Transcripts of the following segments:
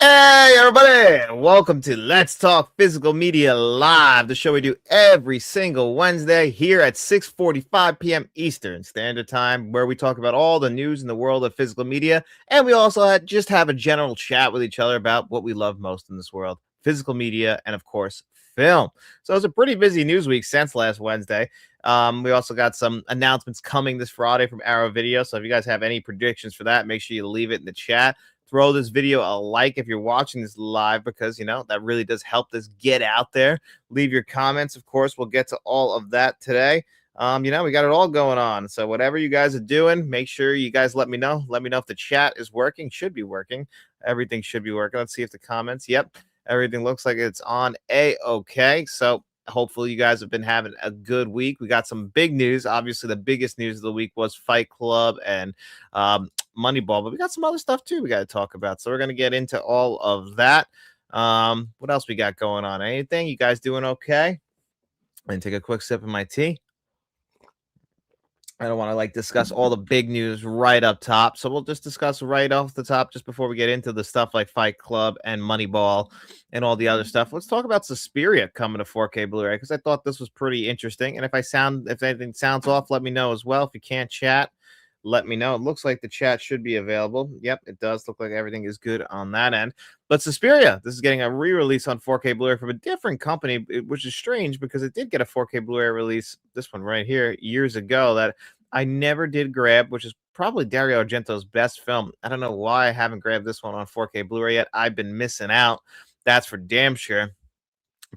Hey everybody! Welcome to Let's Talk Physical Media Live, the show we do every single Wednesday here at 6:45 p.m. Eastern Standard Time, where we talk about all the news in the world of physical media, and we also just have a general chat with each other about what we love most in this world: physical media and, of course, film. So it's a pretty busy news week since last Wednesday. We also got some announcements coming this Friday from Arrow Video. So if you guys have any predictions for that, make sure you leave it in the chat. Throw this video a like if you're watching this live, because that really does help this get out there. Leave your comments. Of course, we'll get to all of that today. We got it all going on. So whatever you guys are doing, make sure you guys let me know. Let me know if the chat is working. Should be working. Everything should be working. Let's see if the comments. Yep. Everything looks like it's on A-okay. So hopefully you guys have been having a good week. We got some big news. Obviously, the biggest news of the week was Fight Club and Moneyball, but we got some other stuff too we got to talk about. So we're going to get into all of that. What else we got going on? Anything? You guys doing okay? And take a quick sip of my tea. I don't want to discuss all the big news right up top. So we'll just discuss right off the top just before we get into the stuff like Fight Club and Moneyball and all the other stuff. Let's talk about Suspiria coming to 4K Blu-ray, because I thought this was pretty interesting. And if anything sounds off, let me know as well. If you can't chat, let me know. It looks like the chat should be available. Yep, it does look like everything is good on that end. But Suspiria, this is getting a re-release on 4K Blu-ray from a different company, which is strange because it did get a 4K Blu-ray release, this one right here, years ago, that I never did grab, which is probably Dario Argento's best film. I don't know why I haven't grabbed this one on 4K Blu-ray yet. I've been missing out. That's for damn sure.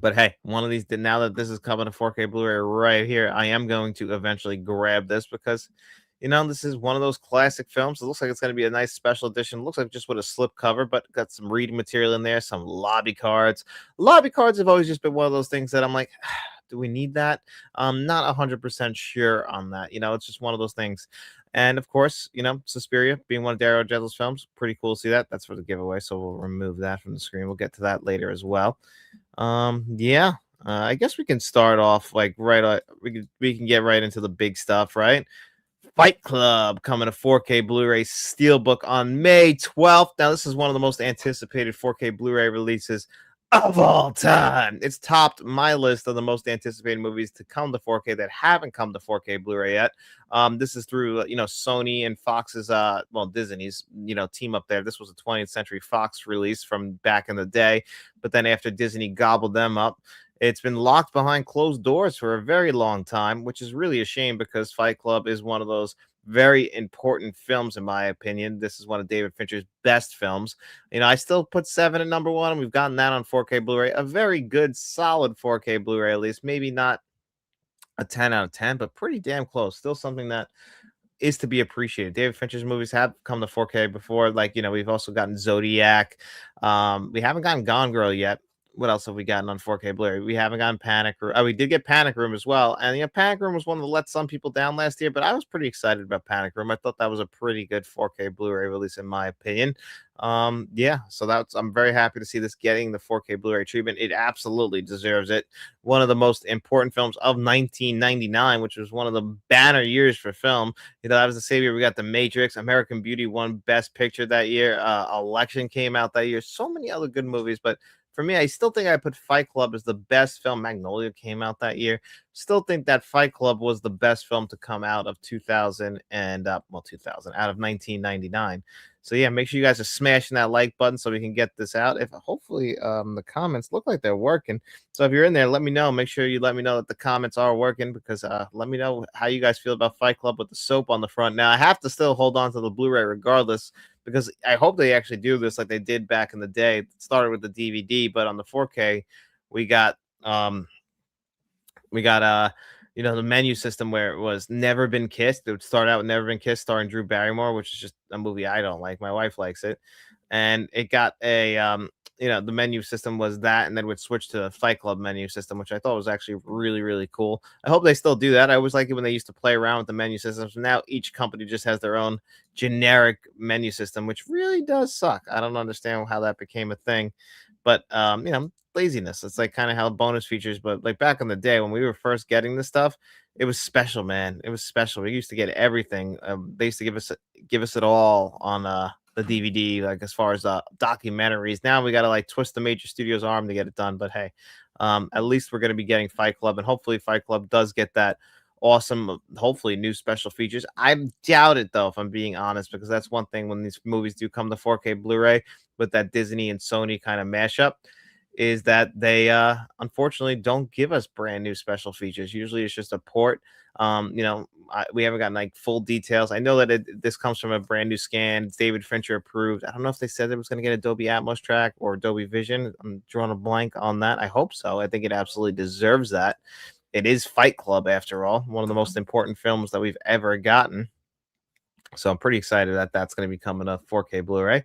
But hey, one of these, now that this is coming to 4K Blu-ray right here, I am going to eventually grab this because this is one of those classic films. It looks like it's going to be a nice special edition. It looks like just with a slip cover, but got some reading material in there, some lobby cards. Lobby cards have always just been one of those things that I'm like, do we need that? I'm not 100% sure on that. It's just one of those things. And of course, Suspiria being one of Dario Argento's films, pretty cool to see that. That's for the giveaway, so we'll remove that from the screen. We'll get to that later as well. Yeah. I guess we can start off we can get right into the big stuff, right? Fight Club coming to 4K Blu-ray Steelbook on May 12th. Now, this is one of the most anticipated 4K Blu-ray releases of all time. It's topped my list of the most anticipated movies to come to 4K that haven't come to 4K Blu-ray yet. This is through Sony and Fox's Disney's team up there. This was a 20th Century Fox release from back in the day, but then after Disney gobbled them up, it's been locked behind closed doors for a very long time, which is really a shame because Fight Club is one of those very important films, in my opinion. This is one of David Fincher's best films. I still put 7 at number 1. We've gotten that on 4K Blu-ray. A very good, solid 4K Blu-ray, at least. Maybe not a 10 out of 10, but pretty damn close. Still something that is to be appreciated. David Fincher's movies have come to 4K before. We've also gotten Zodiac. We haven't gotten Gone Girl yet. What else have we gotten on 4K Blu-ray? We haven't gotten Panic Room. Oh, we did get Panic Room as well. And Panic Room was one that let some people down last year, but I was pretty excited about Panic Room. I thought that was a pretty good 4K Blu-ray release, in my opinion. So I'm very happy to see this getting the 4K Blu-ray treatment. It absolutely deserves it. One of the most important films of 1999, which was one of the banner years for film. That was the same year we got The Matrix. American Beauty won Best Picture that year. Election came out that year. So many other good movies, but for me, I still think I put Fight Club as the best film. Magnolia came out that year. Still think that Fight Club was the best film to come out of 2000 out of 1999. So yeah, make sure you guys are smashing that like button so we can get this out. If hopefully the comments look like they're working. So if you're in there, let me know. Make sure you let me know that the comments are working, because let me know how you guys feel about Fight Club with the soap on the front. Now I have to still hold on to the Blu-ray regardless, because I hope they actually do this like they did back in the day. It started with the DVD, but on the 4K, we got the menu system where it was Never Been Kissed. It would start out with Never Been Kissed, starring Drew Barrymore, which is just a movie I don't like. My wife likes it. And it got the menu system was that, and then would switch to the Fight Club menu system, which I thought was actually really, really cool. I hope they still do that. I always like it when they used to play around with the menu systems. Now each company just has their own generic menu system, which really does suck. I don't understand how that became a thing, but laziness. It's like kind of how bonus features, but like back in the day when we were first getting this stuff, it was special, man. It was special. We used to get everything. They used to give us it all on the DVD, like as far as documentaries. Now we got to like twist the major studio's arm to get it done. But hey, at least we're going to be getting Fight Club, and hopefully Fight Club does get that awesome, hopefully new special features. I doubt it though, if I'm being honest, because that's one thing when these movies do come to 4K Blu-ray with that Disney and Sony kind of mashup is that they unfortunately don't give us brand new special features. Usually it's just a port. We haven't gotten like full details. I know that this comes from a brand new scan. It's David Fincher approved. I don't know if they said it was going to get a Dolby Atmos track or Dolby Vision. I'm drawing a blank on that. I hope so. I think it absolutely deserves that. It is Fight Club after all, one of the most important films that we've ever gotten. So I'm pretty excited that that's going to be coming up 4K Blu-ray.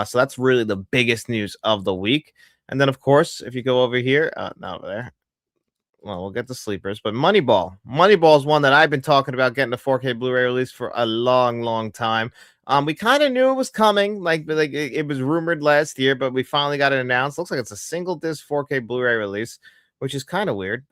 So that's really the biggest news of the week. And then, of course, if you go over here, not over there. Well, we'll get the sleepers, but Moneyball. Moneyball is one that I've been talking about getting a 4K Blu-ray release for a long, long time. We kind of knew it was coming, like it was rumored last year, but we finally got it announced. Looks like it's a single disc 4K Blu-ray release, which is kind of weird.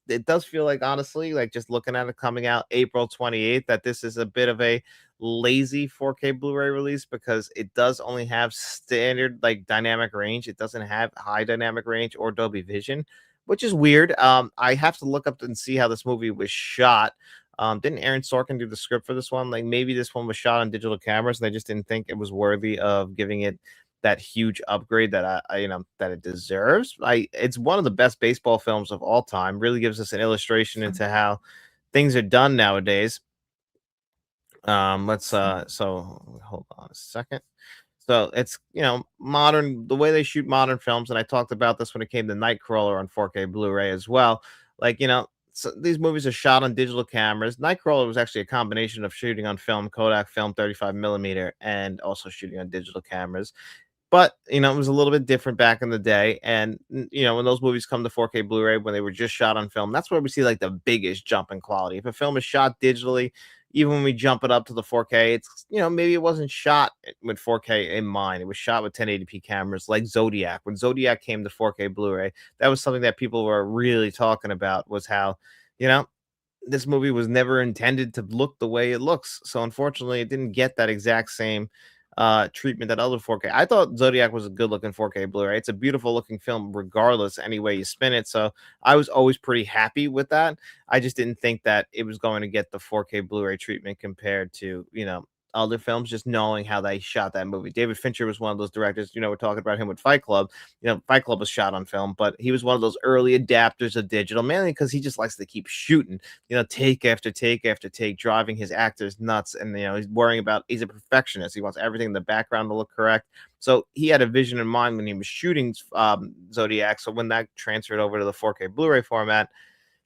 It does feel like, honestly, like just looking at it coming out April 28th, that this is a bit of a lazy 4K Blu-ray release because it does only have standard like dynamic range. It doesn't have high dynamic range or Dolby Vision, which is weird. I have to look up and see how this movie was shot. Didn't Aaron Sorkin do the script for this one? Like maybe this one was shot on digital cameras and they just didn't think it was worthy of giving it that huge upgrade that that it deserves. It's one of the best baseball films of all time. Really gives us an illustration into how things are done nowadays. So hold on a second. So it's modern, the way they shoot modern films, and I talked about this when it came to Nightcrawler on 4K Blu-ray as well. Like so these movies are shot on digital cameras. Nightcrawler was actually a combination of shooting on film, Kodak film 35 millimeter, and also shooting on digital cameras. But, it was a little bit different back in the day, and, when those movies come to 4K Blu-ray, when they were just shot on film, that's where we see, like, the biggest jump in quality. If a film is shot digitally, even when we jump it up to the 4K, it's, maybe it wasn't shot with 4K in mind. It was shot with 1080p cameras like Zodiac. When Zodiac came to 4K Blu-ray, that was something that people were really talking about, was how, you know, this movie was never intended to look the way it looks. So unfortunately, it didn't get that exact same treatment that other 4K. I thought Zodiac was a good looking 4K Blu-ray. It's a beautiful looking film regardless any way you spin it. So I was always pretty happy with that. I just didn't think that it was going to get the 4K Blu-ray treatment compared to, other films, just knowing how they shot that movie. David Fincher was one of those directors, we're talking about him with Fight Club. Fight Club was shot on film, but he was one of those early adapters of digital, mainly because he just likes to keep shooting, take after take after take, driving his actors nuts. And, he's worrying about, he's a perfectionist. He wants everything in the background to look correct. So he had a vision in mind when he was shooting Zodiac. So when that transferred over to the 4K Blu-ray format,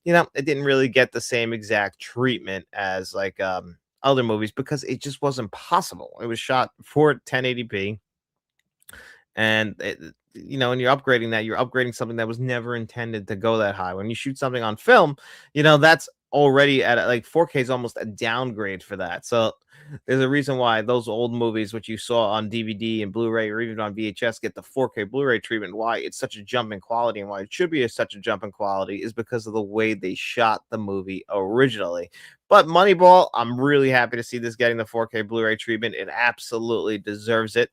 it didn't really get the same exact treatment as like other movies because it just wasn't possible. It was shot for 1080p, and when you're upgrading that, you're upgrading something that was never intended to go that high. When you shoot something on film, that's already at like 4K is almost a downgrade for that. So there's a reason why those old movies, which you saw on DVD and Blu-ray or even on VHS, get the 4K Blu-ray treatment. Why it's such a jump in quality and why it should be such a jump in quality is because of the way they shot the movie originally. But Moneyball, I'm really happy to see this getting the 4K Blu-ray treatment. It absolutely deserves it.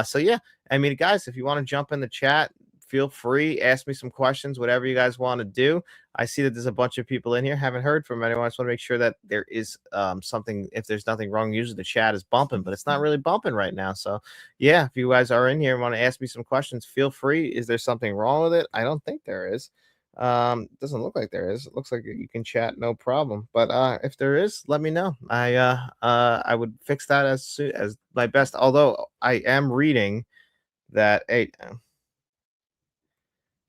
So yeah, I mean, guys, if you want to jump in the chat, feel free, ask me some questions, whatever you guys want to do. I see that there's a bunch of people in here. Haven't heard from anyone. I just want to make sure that there is something. If there's nothing wrong, usually the chat is bumping, but it's not really bumping right now. So yeah, if you guys are in here and want to ask me some questions, feel free. Is there something wrong with it? I don't think there is. Doesn't look like there is. It looks like you can chat, no problem. But if there is, let me know. I would fix that as soon as my best. Although I am reading that. Hey,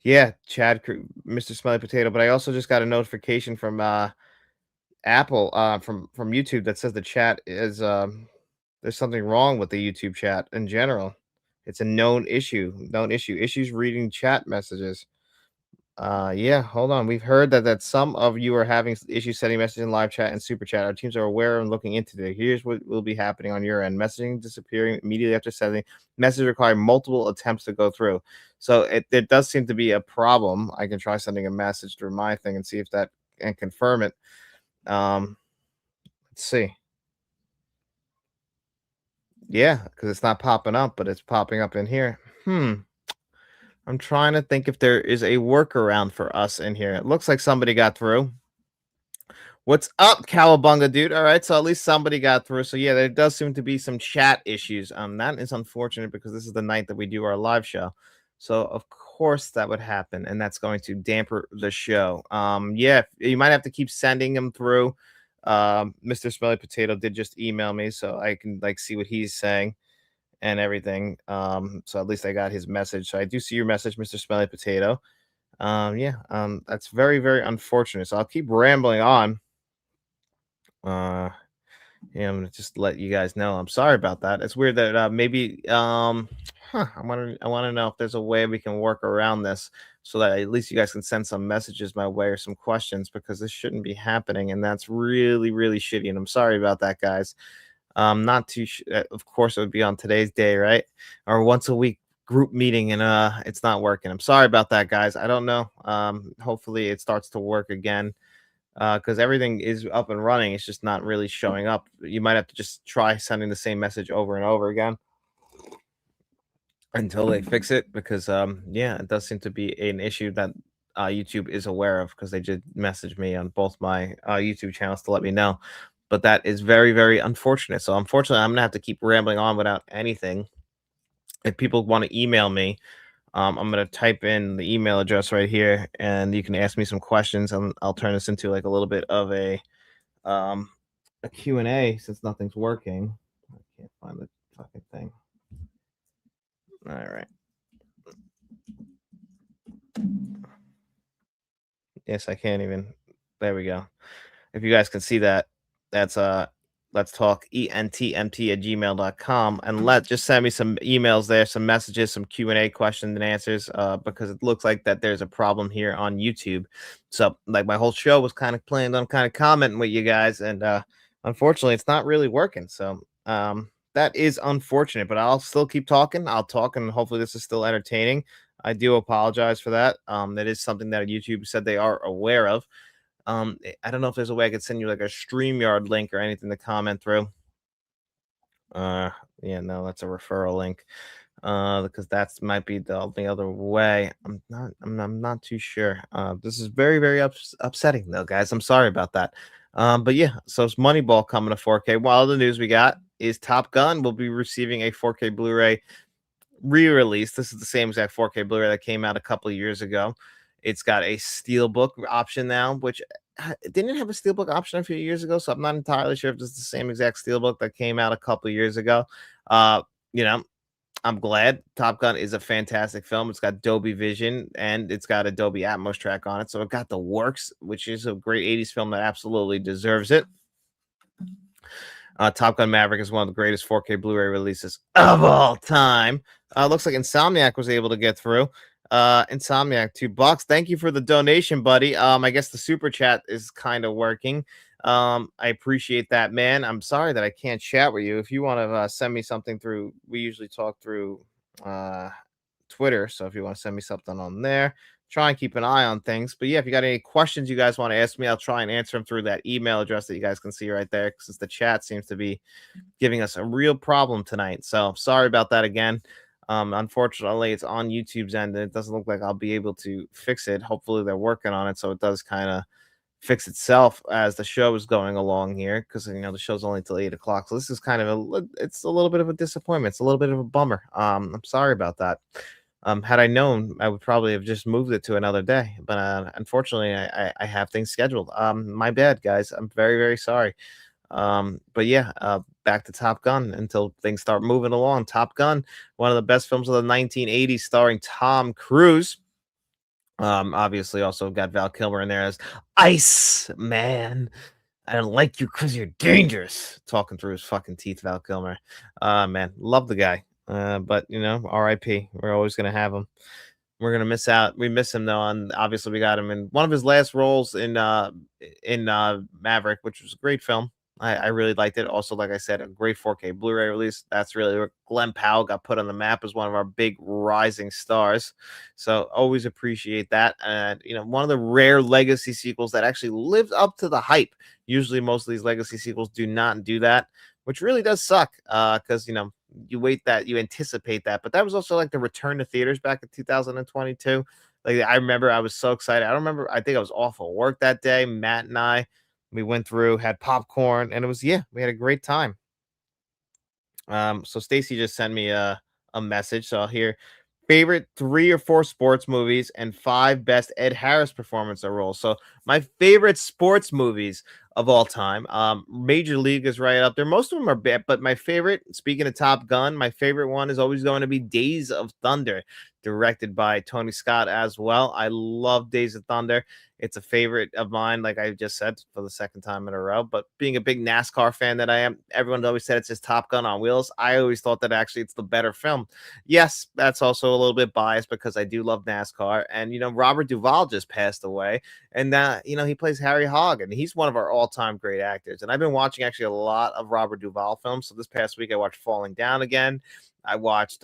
yeah, Mr. Smelly Potato. But I also just got a notification from Apple, from YouTube that says the chat is there's something wrong with the YouTube chat in general. It's a known issue. Known issue. Issues reading chat messages. Yeah, hold on. We've heard that some of you are having issues sending messages in live chat and super chat. Our teams are aware and looking into it. Here's what will be happening on your end. Messaging disappearing immediately after sending. Messages require multiple attempts to go through. So there does seem to be a problem. I can try sending a message through my thing and see if that and confirm it. Let's see. Yeah, because it's not popping up, but it's popping up in here. I'm trying to think if there is a workaround for us in here. It looks like somebody got through. What's up, Cowabunga, dude? All right, so at least somebody got through. So yeah, there does seem to be some chat issues. That is unfortunate because this is the night that we do our live show. So of course that would happen, and that's going to damper the show. Yeah, you might have to keep sending them through. Mr. Smelly Potato did just email me, so I can like see what he's saying and everything. So at least I got his message. So I do see your message, Mr. Smelly Potato. Yeah, that's very, very unfortunate. So I'll keep rambling on. Uh, yeah, I'm gonna just let you guys know. I'm sorry about that. It's weird that maybe I want to know if there's a way we can work around this so that at least you guys can send some messages my way or some questions because this shouldn't be happening and that's really really shitty and I'm sorry about that, guys. Not too of course it would be on today's day, right? Or once a week group meeting and it's not working. I'm sorry about that, guys. I don't know. Hopefully it starts to work again because everything is up and running. It's just not really showing up. You might have to just try sending the same message over and over again until they fix it because yeah, it does seem to be an issue that YouTube is aware of because they did message me on both my YouTube channels to let me know. But that is very, very unfortunate. So unfortunately, I'm gonna have to keep rambling on without anything. If people want to email me, I'm gonna type in the email address right here, and you can ask me some questions, and I'll turn this into like a little bit of um a Q&A since nothing's working. I can't find the fucking thing. All right. Yes, I can't even. There we go. If you guys can see that, that's let's talk entmt@gmail.com and let just send me some emails there, some messages, some Q&A questions and answers because it looks like that there's a problem here on YouTube. So like my whole show was kind of planned on kind of commenting with you guys and unfortunately it's not really working. So that is unfortunate, but I'll still keep talking. I'll talk and hopefully this is still entertaining. I do apologize for that. That is something that YouTube said they are aware of. I don't know if there's a way I could send you like a StreamYard link or anything to comment through. Uh, yeah, no, that's a referral link. Because that's might be the only other way. I'm not too sure. This is very, very upsetting though, guys. I'm sorry about that. But yeah, so it's Moneyball coming to 4K. While the news we got is Top Gun will be receiving a 4K Blu-ray re-release. This is the same exact 4K Blu-ray that came out a couple of years ago. It's got a steelbook option now, which it didn't have a steelbook option a few years ago, so I'm not entirely sure if it's the same exact steelbook that came out a couple of years ago. You know, I'm glad. Top Gun is a fantastic film. It's got Dolby Vision and it's got a Dolby Atmos track on it, so it got the works, which is a great 80s film that absolutely deserves it. Top Gun Maverick is one of the greatest 4K Blu-ray releases of all time. Looks like Insomniac was able to get through. Insomniac, $2. Thank you for the donation, buddy. I guess the super chat is kind of working. I appreciate that, man. I'm sorry that I can't chat with you. If you want to send me something through, we usually talk through Twitter. So if you want to send me something on there, try and keep an eye on things. But yeah, if you got any questions you guys want to ask me, I'll try and answer them through that email address that you guys can see right there. Since the chat seems to be giving us a real problem tonight. So sorry about that again. Unfortunately, it's on YouTube's end, and it doesn't look like I'll be able to fix it. Hopefully, they're working on it, so it does kind of fix itself as the show is going along here. Because the show's only till 8 o'clock, so this is kind of it's a little bit of a disappointment. It's a little bit of a bummer. I'm sorry about that. Had I known, I would probably have just moved it to another day. But unfortunately, I have things scheduled. My bad, guys. I'm very, very sorry. But yeah, back to Top Gun until things start moving along. Top Gun, one of the best films of the 1980s, starring Tom Cruise. Obviously, also got Val Kilmer in there as Ice Man. I don't like you because you're dangerous. Talking through his fucking teeth, Val Kilmer. Man, love the guy. But R.I.P. We're always gonna have him. We're gonna miss out. We miss him though, and obviously we got him in one of his last roles in Maverick, which was a great film. I really liked it. Also, like I said, a great 4K Blu-ray release. That's really where Glenn Powell got put on the map as one of our big rising stars. So always appreciate that. And one of the rare legacy sequels that actually lived up to the hype. Usually, most of these legacy sequels do not do that, which really does suck. Because you anticipate that. But that was also like the return to theaters back in 2022. Like I remember I was so excited. I think I was off of work that day. Matt and we went through, had popcorn, and it was, yeah, we had a great time. So Stacy just sent me a message. So I'll hear favorite 3 or 4 sports movies and 5 best Ed Harris performance or roles. So my favorite sports movies of all time, Major League is right up there. Most of them are bad, but my favorite, speaking of Top Gun, my favorite one is always going to be Days of Thunder, directed by Tony Scott as well. I love Days of Thunder. It's a favorite of mine, like I just said for the second time in a row. But being a big NASCAR fan that I am, everyone's always said it's just Top Gun on wheels. I always thought that actually it's the better film. Yes, that's also a little bit biased because I do love NASCAR. And, Robert Duvall just passed away. And, he plays Harry Hogg, and he's one of our all time great actors. And I've been watching actually a lot of Robert Duvall films. So this past week, I watched Falling Down again. I watched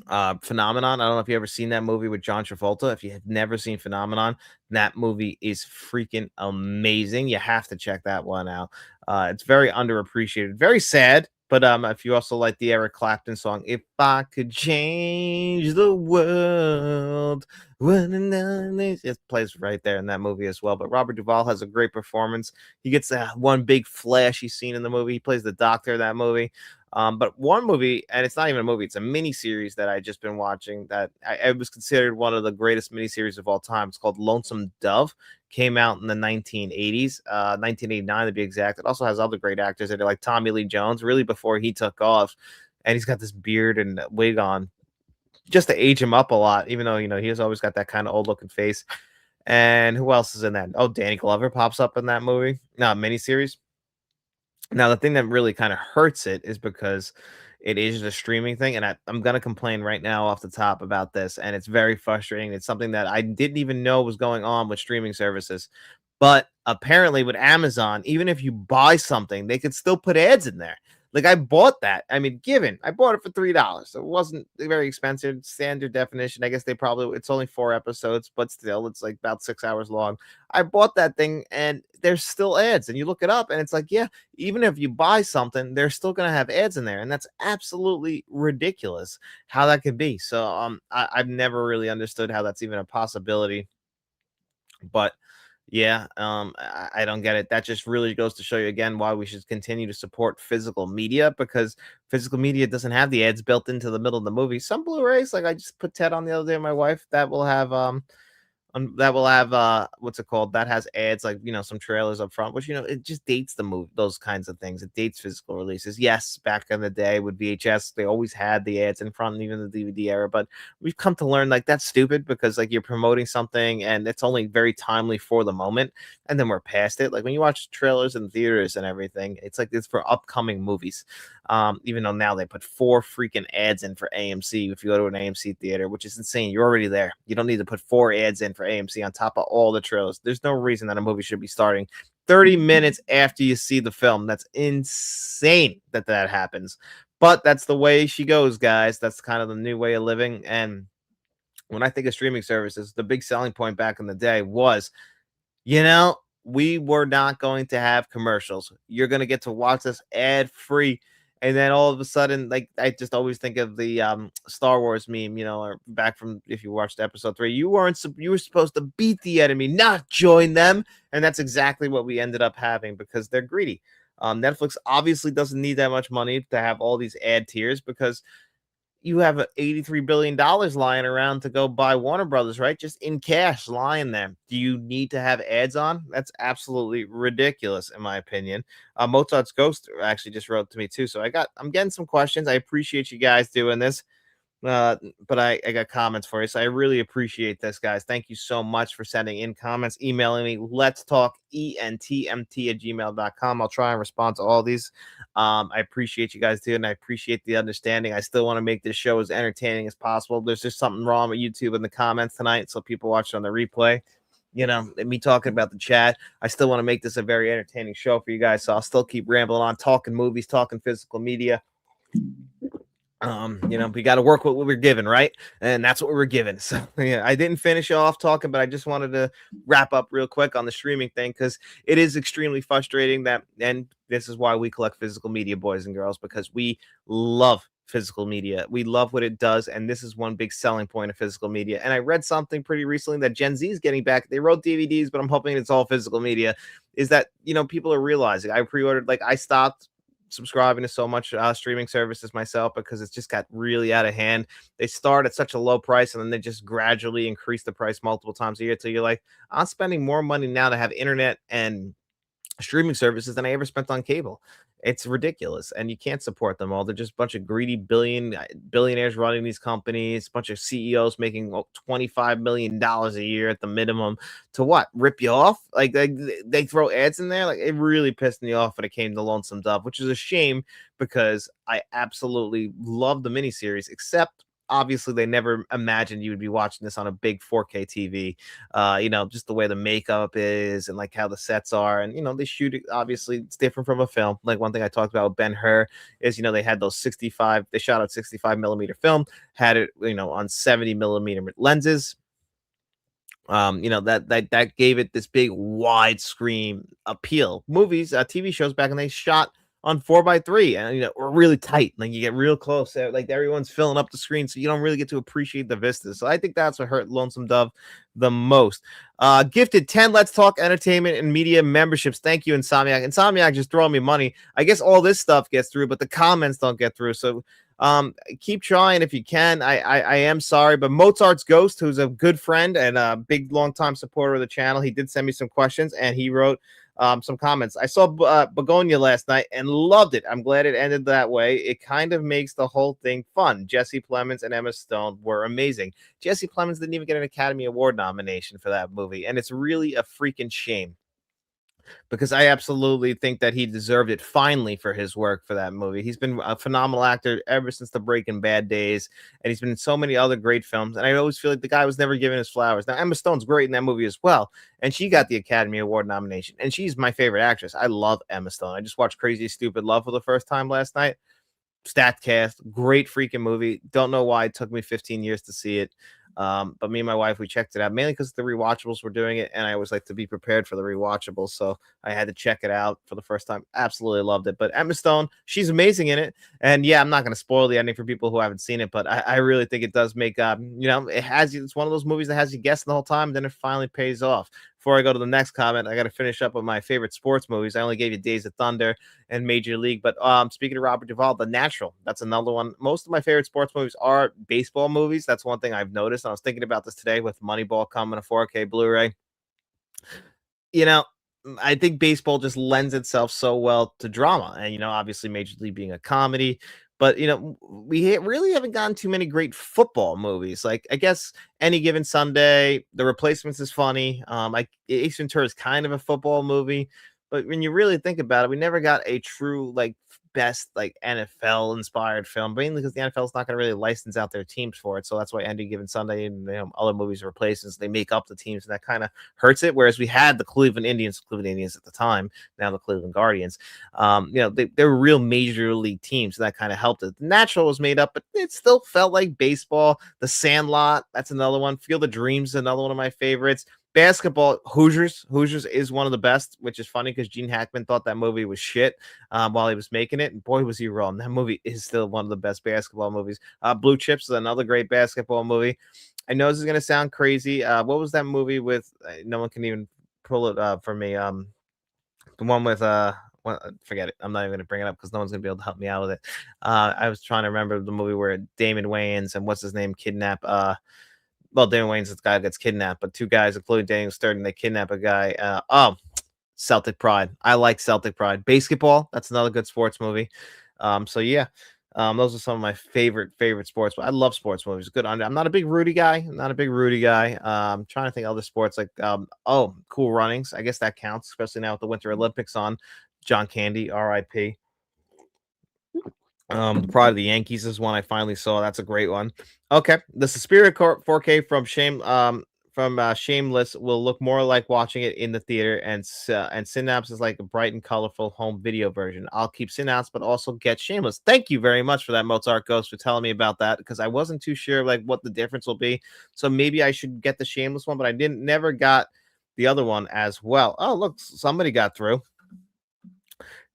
Phenomenon. I don't know if you ever seen that movie with John Travolta. If you have never seen Phenomenon, that movie is freaking amazing. You have to check that one out. It's very underappreciated, very sad. But if you also like the Eric Clapton song, "If I Could Change the World," it plays right there in that movie as well. But Robert Duvall has a great performance. He gets that one big flashy scene in the movie. He plays the doctor in that movie. But one movie, and it's not even a movie, it's a mini series that I just been watching that I was considered one of the greatest miniseries of all time. It's called Lonesome Dove. Came out in the 1980s, 1989 to be exact. It also has other great actors in it, like Tommy Lee Jones, really before he took off. And he's got this beard and wig on just to age him up a lot, even though, he has always got that kind of old looking face. And who else is in that? Oh, Danny Glover pops up in that movie. No, miniseries. Now, the thing that really kind of hurts it is because it is a streaming thing, and I'm going to complain right now off the top about this, and it's very frustrating. It's something that I didn't even know was going on with streaming services. But apparently, with Amazon, even if you buy something, they could still put ads in there. Like I bought that. I mean, I bought it for $3. So it wasn't very expensive. Standard definition. I guess it's only 4 episodes, but still, it's like about 6 hours long. I bought that thing, and there's still ads. And you look it up, and it's like, yeah, even if you buy something, they're still gonna have ads in there, and that's absolutely ridiculous how that could be. So I've never really understood how that's even a possibility. But yeah, I don't get it. That just really goes to show you again why we should continue to support physical media, because physical media doesn't have the ads built into the middle of the movie. Some Blu-rays, like I just put Ted on the other day with my wife, that will have what's it called, that has ads, like some trailers up front, which it just dates the movie, those kinds of things. It dates physical releases. Yes, back in the day with VHS, they always had the ads in front, even the DVD era, but we've come to learn like that's stupid, because like you're promoting something and it's only very timely for the moment, and then we're past it. Like when you watch trailers in theaters and everything, it's like it's for upcoming movies. Even though now they put 4 freaking ads in for AMC if you go to an AMC theater, which is insane. You're already there. You don't need to put 4 ads in for AMC on top of all the trailers. There's no reason that a movie should be starting 30 minutes after you see the film. That's insane that happens. But that's the way she goes, guys. That's kind of the new way of living. And when I think of streaming services, the big selling point back in the day was, we were not going to have commercials. You're going to get to watch this ad free. And then all of a sudden, like I just always think of the Star Wars meme, or back from, if you watched episode 3, you were supposed to beat the enemy, not join them. And that's exactly what we ended up having, because they're greedy. Netflix obviously doesn't need that much money to have all these ad tiers, because you have $83 billion lying around to go buy Warner Brothers, right? Just in cash lying there. Do you need to have ads on? That's absolutely ridiculous, in my opinion. Mozart's Ghost actually just wrote to me too. So I'm getting some questions. I appreciate you guys doing this. But I got comments for you. So I really appreciate this, guys. Thank you so much for sending in comments, emailing me, letstalkentmt@gmail.com. I'll try and respond to all these. I appreciate you guys doing. I appreciate the understanding. I still want to make this show as entertaining as possible. There's just something wrong with YouTube in the comments tonight, so people watch it on the replay. Me talking about the chat. I still want to make this a very entertaining show for you guys. So I'll still keep rambling on, talking movies, talking physical media. We got to work what we were given, right? And that's what we were given. So yeah, I didn't finish off talking, but I just wanted to wrap up real quick on the streaming thing, because it is extremely frustrating that, and This is why we collect physical media, boys and girls, because we love physical media. We love what it does, and this is one big selling point of physical media. And I read something pretty recently that Gen Z is getting back. They wrote DVDs, but I'm hoping it's all physical media. Is that, people are realizing. I pre-ordered, like, I stopped subscribing to so much streaming services myself because it's just got really out of hand. They start at such a low price and then they just gradually increase the price multiple times a year till you're like, I'm spending more money now to have internet and streaming services than I ever spent on cable. It's ridiculous, and you can't support them all. They're just a bunch of greedy billionaires running these companies, a bunch of CEOs making $25 million a year at the minimum. To what? Rip you off? Like they throw ads in there. Like it really pissed me off when it came to Lonesome Dove, which is a shame because I absolutely love the miniseries, except obviously they never imagined you would be watching this on a big 4K TV. Just the way the makeup is and like how the sets are, and they shoot it. Obviously, it's different from a film. Like one thing I talked about with Ben-Hur is they had those 65. They shot out 65 millimeter film, had it on 70 millimeter lenses. That gave it this big widescreen appeal. Movies, TV shows back, and they shot on 4:3, and we're really tight. Like you get real close, like everyone's filling up the screen, so you don't really get to appreciate the vistas. So I think that's what hurt Lonesome Dove the most. Gifted 10 Let's Talk Entertainment and Media memberships. Thank you, Insomniac. Insomniac just throwing me money. I guess all this stuff gets through, but the comments don't get through. So keep trying if you can. I am sorry, but Mozart's Ghost, who's a good friend and a big longtime supporter of the channel, he did send me some questions and he wrote some comments. I saw Begonia last night and loved it. I'm glad it ended that way. It kind of makes the whole thing fun. Jesse Plemons and Emma Stone were amazing. Jesse Plemons didn't even get an Academy Award nomination for that movie, and it's really a freaking shame because I absolutely think that he deserved it finally for his work for that movie. He's been a phenomenal actor ever since the Breaking Bad days, and he's been in so many other great films. And I always feel like the guy was never given his flowers. Now, Emma Stone's great in that movie as well, and she got the Academy Award nomination, and she's my favorite actress. I love Emma Stone. I just watched Crazy Stupid Love for the first time last night. Statcast, great freaking movie. Don't know why it took me 15 years to see it. But me and my wife, we checked it out mainly because the rewatchables were doing it, and I always like to be prepared for the rewatchables. So I had to check it out for the first time. Absolutely loved it. But Emma Stone, she's amazing in it. And yeah, I'm not going to spoil the ending for people who haven't seen it, but I really think it does make it has you. It's one of those movies that has you guessing the whole time, and then it finally pays off. Before I go to the next comment, I got to finish up with my favorite sports movies. I only gave you Days of Thunder and Major League, but speaking of Robert Duvall, The Natural, that's another one. Most of my favorite sports movies are baseball movies. That's one thing I've noticed. I was thinking about this today with Moneyball coming to 4K Blu-ray. I think baseball just lends itself so well to drama, and obviously Major League being a comedy. But we really haven't gotten too many great football movies. Like I guess Any Given Sunday, The Replacements is funny. Like Ace Ventura is kind of a football movie, but when you really think about it, we never got a true best NFL inspired film, mainly because the NFL is not going to really license out their teams for it. So that's why Any Given Sunday and other movies are replacements. They make up the teams, and that kind of hurts it. Whereas we had the Cleveland Indians at the time, now the Cleveland Guardians. They were real major league teams, so that kind of helped it. The Natural was made up, but it still felt like baseball. The Sandlot, that's another one. Field of Dreams is another one of my favorites. Basketball, Hoosiers is one of the best, which is funny because Gene Hackman thought that movie was shit while he was making it, and boy was he wrong. That movie is still one of the best basketball movies. Blue Chips is another great basketball movie. I know this is going to sound crazy. What was that movie with no one can even pull it up for me? The one with forget it. I'm not even going to bring it up because no one's going to be able to help me out with it. I was trying to remember the movie where Damon Wayans and what's his name kidnap Damon Wayans, this guy gets kidnapped, but two guys, including Daniel Sturgeon, they kidnap a guy. Celtic Pride. I like Celtic Pride. Basketball, that's another good sports movie. Those are some of my favorite sports. I love sports movies. Good. I'm not a big Rudy guy. I'm trying to think of other sports Cool Runnings. I guess that counts, especially now with the Winter Olympics on. John Candy, R.I.P. The Pride of the Yankees is one I finally saw. That's a great one. Okay, the Suspiria 4K from Shameless will look more like watching it in the theater, and Synapse is like a bright and colorful home video version. I'll keep Synapse, but also get Shameless. Thank you very much for that, Mozart Ghost, for telling me about that, because I wasn't too sure what the difference will be. So maybe I should get the Shameless one, but I never got the other one as well. Oh, look, somebody got through.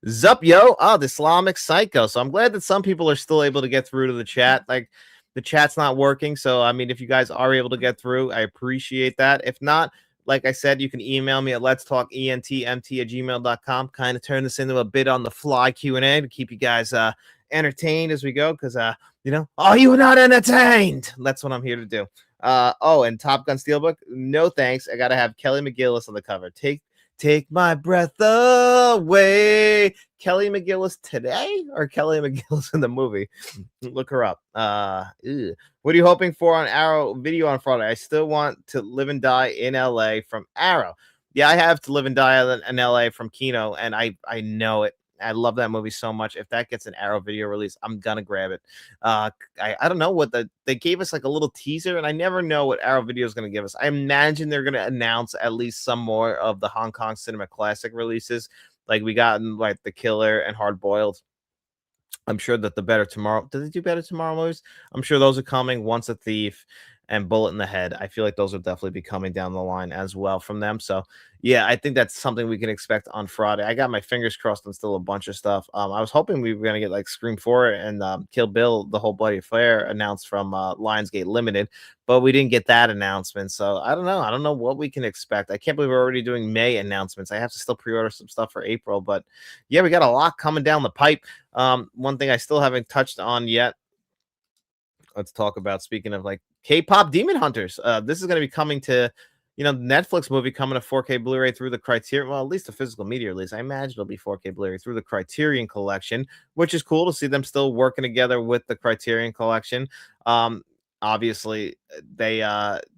Zup, yo. Oh, the Islamic Psycho. So I'm glad that some people are still able to get through to the chat. Like, the chat's not working. So, I mean, if you guys are able to get through, I appreciate that. If not, like I said, you can email me at letstalkentmt@gmail.com. Kind of turn this into a bit on the fly Q&A to keep you guys entertained as we go. Because, are you not entertained? That's what I'm here to do. Oh, and Top Gun Steelbook. No thanks. I got to have Kelly McGillis on the cover. Take my breath away. Kelly McGillis today or Kelly McGillis in the movie? Look her up. What are you hoping for on Arrow video on Friday? I still want To Live and Die in LA from Arrow. Yeah, I have To Live and Die in LA from Kino, and I know it. I love that movie so much. If that gets an Arrow video release, I'm gonna grab it. I don't know what they gave us, like a little teaser, and I never know what Arrow Video is gonna give us. I imagine they're gonna announce at least some more of the Hong Kong Cinema Classic releases, like we got in like The Killer and Hard Boiled. I'm sure that the Better Tomorrow. Did they do Better Tomorrow movies? I'm sure those are coming. Once a Thief and Bullet in the Head. I feel like those will definitely be coming down the line as well from them. So yeah, I think that's something we can expect on Friday. I got my fingers crossed on still a bunch of stuff. I was hoping we were gonna get like Scream 4 and Kill Bill, the whole bloody affair announced from Lionsgate Limited, but we didn't get that announcement. So I don't know. I don't know what we can expect. I can't believe we're already doing May announcements. I have to still pre-order some stuff for April, but yeah, we got a lot coming down the pipe. One thing I still haven't touched on yet. Let's talk about, speaking of like K-pop Demon Hunters. This is going to be coming to, Netflix movie coming to 4K Blu-ray through the Criterion. Well, at least a physical media release. I imagine it'll be 4K Blu-ray through the Criterion Collection, which is cool to see them still working together with the Criterion Collection. Obviously, they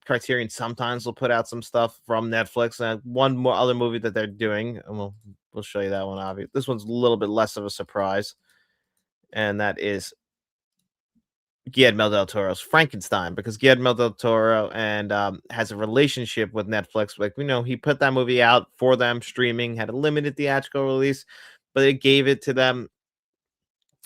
Criterion sometimes will put out some stuff from Netflix. One more other movie that they're doing, and we'll show you that one. Obviously, this one's a little bit less of a surprise, and that is Guillermo del Toro's Frankenstein, because Guillermo del Toro and has a relationship with Netflix. Like, he put that movie out for them streaming, had a limited theatrical release, but it gave it to them.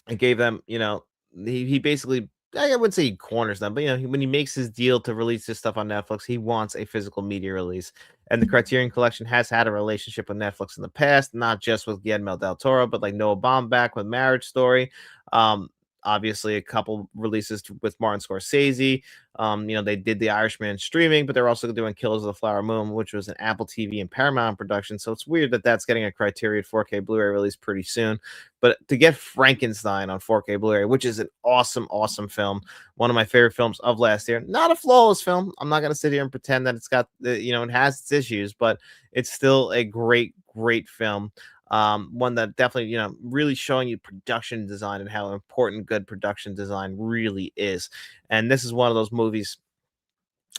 It gave them, he basically, I wouldn't say he corners them, but when he makes his deal to release his stuff on Netflix, he wants a physical media release. And the Criterion Collection has had a relationship with Netflix in the past, not just with Guillermo del Toro, but like Noah Baumbach with Marriage Story. Um, Obviously, a couple releases with Martin Scorsese. They did The Irishman streaming, but they're also doing Killers of the Flower Moon, which was an Apple TV and Paramount production. So it's weird that that's getting a Criterion 4K Blu-ray release pretty soon. But to get Frankenstein on 4K Blu-ray, which is an awesome, awesome film, one of my favorite films of last year. Not a flawless film. I'm not going to sit here and pretend that it's got, it has its issues, but it's still a great, great film. One that definitely, really showing you production design and how important good production design really is. And this is one of those movies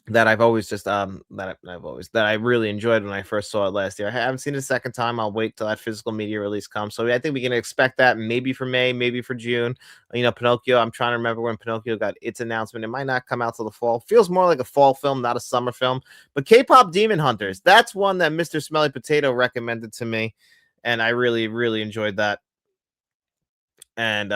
that I've always just that I really enjoyed when I first saw it last year. I haven't seen it a second time. I'll wait till that physical media release comes. So I think we can expect that maybe for May, maybe for June. Pinocchio. I'm trying to remember when Pinocchio got its announcement. It might not come out till the fall. Feels more like a fall film, not a summer film. But K-pop Demon Hunters, that's one that Mr. Smelly Potato recommended to me, and I really, really enjoyed that. And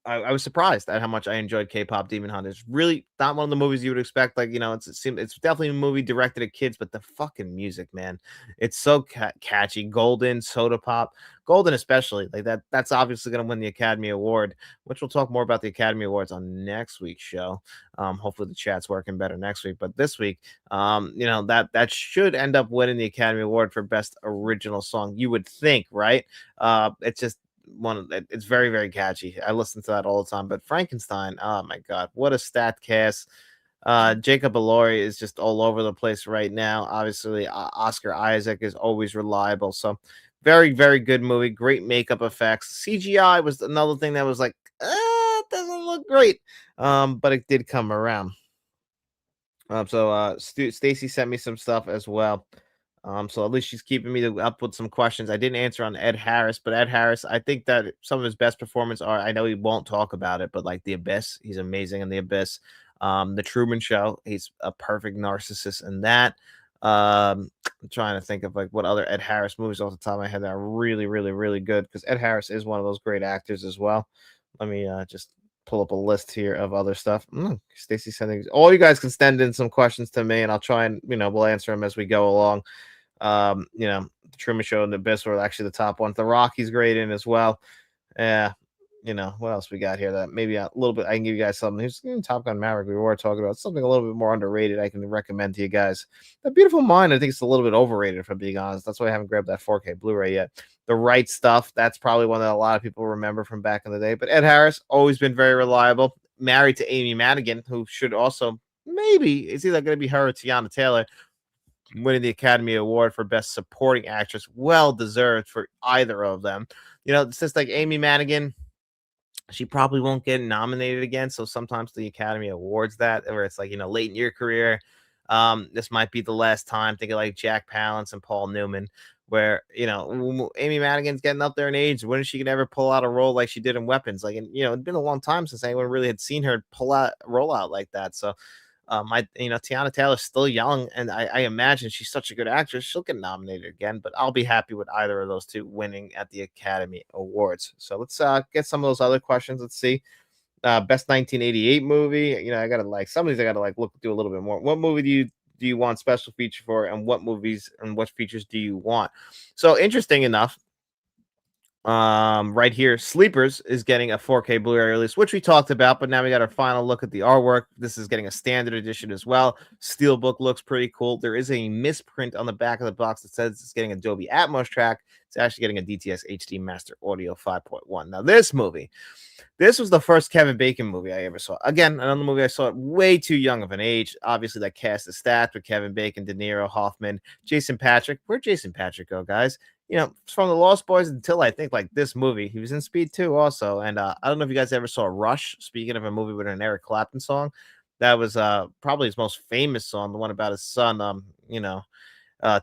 I was surprised at how much I enjoyed K-pop Demon Hunters. Really not one of the movies you would expect. Like, it's definitely a movie directed at kids, but the fucking music, man, it's so catchy. Golden, Soda Pop, Golden especially. Like that's obviously going to win the Academy Award, which we'll talk more about the Academy Awards on next week's show. Hopefully the chat's working better next week. But this week, that should end up winning the Academy Award for Best Original Song. You would think, right? It's just it's very, very catchy. I listen to that all the time. But Frankenstein, oh my god, what a stat cast. Jacob Elordi is just all over the place right now. Obviously, Oscar Isaac is always reliable. So very, very good movie. Great makeup effects. CGI was another thing that was like, it doesn't look great. But it did come around. So Stacy sent me some stuff as well. So at least she's keeping me up with some questions. I didn't answer on Ed Harris, but Ed Harris, I think that some of his best performance are, I know he won't talk about it, but like The Abyss, he's amazing in The Abyss. The Truman Show, he's a perfect narcissist in that. I'm trying to think of like what other Ed Harris movies off the top of my head that are really, really, really good, because Ed Harris is one of those great actors as well. Let me just pull up a list here of other stuff. Stacy sending, all you guys can send in some questions to me, and I'll try and we'll answer them as we go along. The Truman Show and The Abyss were actually the top ones. The Rocky's great in as well. Yeah. What else we got here that maybe a little bit I can give you guys something. Here's Top Gun Maverick. We were talking about something a little bit more underrated. I can recommend to you guys. A Beautiful Mind, I think it's a little bit overrated, if I'm being honest. That's why I haven't grabbed that 4K Blu-ray yet. The Right Stuff, that's probably one that a lot of people remember from back in the day. But Ed Harris, always been very reliable. Married to Amy Madigan, who should also maybe it's either going to be her or Tiana Taylor winning the Academy Award for Best Supporting Actress. Well deserved for either of them. It's just like Amy Madigan, she probably won't get nominated again. So sometimes the Academy awards that, where it's like, late in your career. This might be the last time. Think of like Jack Palance and Paul Newman, where, Amy Madigan's getting up there in age. When is she gonna ever pull out a role like she did in Weapons? Like, it'd been a long time since anyone really had seen her roll out like that. So Tiana Taylor's still young, and I imagine she's such a good actress. She'll get nominated again, but I'll be happy with either of those two winning at the Academy Awards. So let's get some of those other questions. Let's see. Best 1988 movie. I gotta like some of these. I gotta like do a little bit more. What movie do you want special feature for, and what movies and what features do you want? So interesting enough, right here, Sleepers is getting a 4K Blu-ray release, which we talked about, but now we got our final look at the artwork. This is getting a standard edition as well. Steelbook looks pretty cool. There is a misprint on the back of the box that says it's getting a Dolby Atmos track. It's actually getting a DTS HD Master Audio 5.1. Now, this was the first Kevin Bacon movie I ever saw. Again, another movie I saw at way too young of an age. Obviously, that cast is stacked with Kevin Bacon, De Niro, Hoffman, Jason Patrick. Where'd Jason Patrick go, guys? From the Lost Boys until I think like this movie. He was in Speed 2 also. And I don't know if you guys ever saw Rush. Speaking of a movie with an Eric Clapton song, that was probably his most famous song, the one about his son,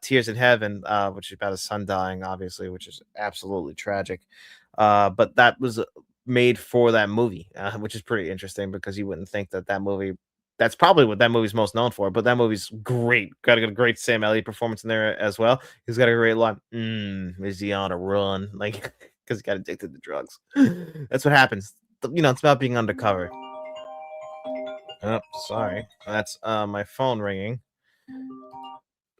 Tears in Heaven, which is about his son dying, obviously, which is absolutely tragic. But that was made for that movie, which is pretty interesting because you wouldn't think that movie. That's probably what that movie's most known for, but that movie's great. Got a great Sam Elliott performance in there as well. He's got a great line. Is he on a run? Like, because he got addicted to drugs. That's what happens. It's about being undercover. Oh, sorry. That's my phone ringing.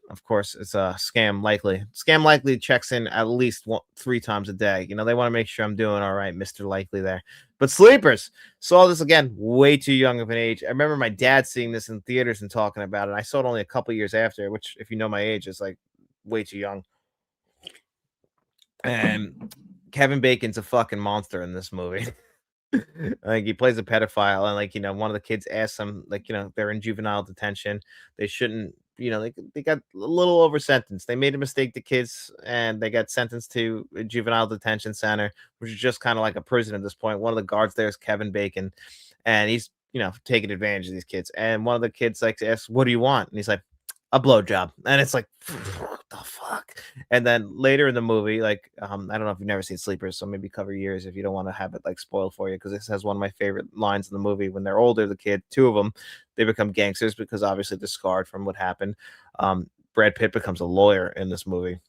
Of course, it's a scam likely. Scam likely checks in at least 3 times a day. They want to make sure I'm doing all right, Mr. Likely there. But Sleepers, saw this again, way too young of an age. I remember my dad seeing this in theaters and talking about it. I saw it only a couple years after, which, if you know my age, is like way too young. And Kevin Bacon's a fucking monster in this movie. Like, he plays a pedophile, and one of the kids asks him, they're in juvenile detention. They shouldn't, they got a little over sentenced. They made a mistake, the kids, and they got sentenced to a juvenile detention center, which is just kind of like a prison at this point. One of the guards there is Kevin Bacon, and he's taking advantage of these kids. And one of the kids asks, "What do you want?" And he's like, "A blowjob." And it's like, what the fuck? And then later in the movie, I don't know if you've never seen Sleepers, so maybe cover your ears if you don't want to have it spoiled for you, because this has one of my favorite lines in the movie. When they're older, the kid, 2 of them, they become gangsters because obviously they're scarred from what happened. Brad Pitt becomes a lawyer in this movie.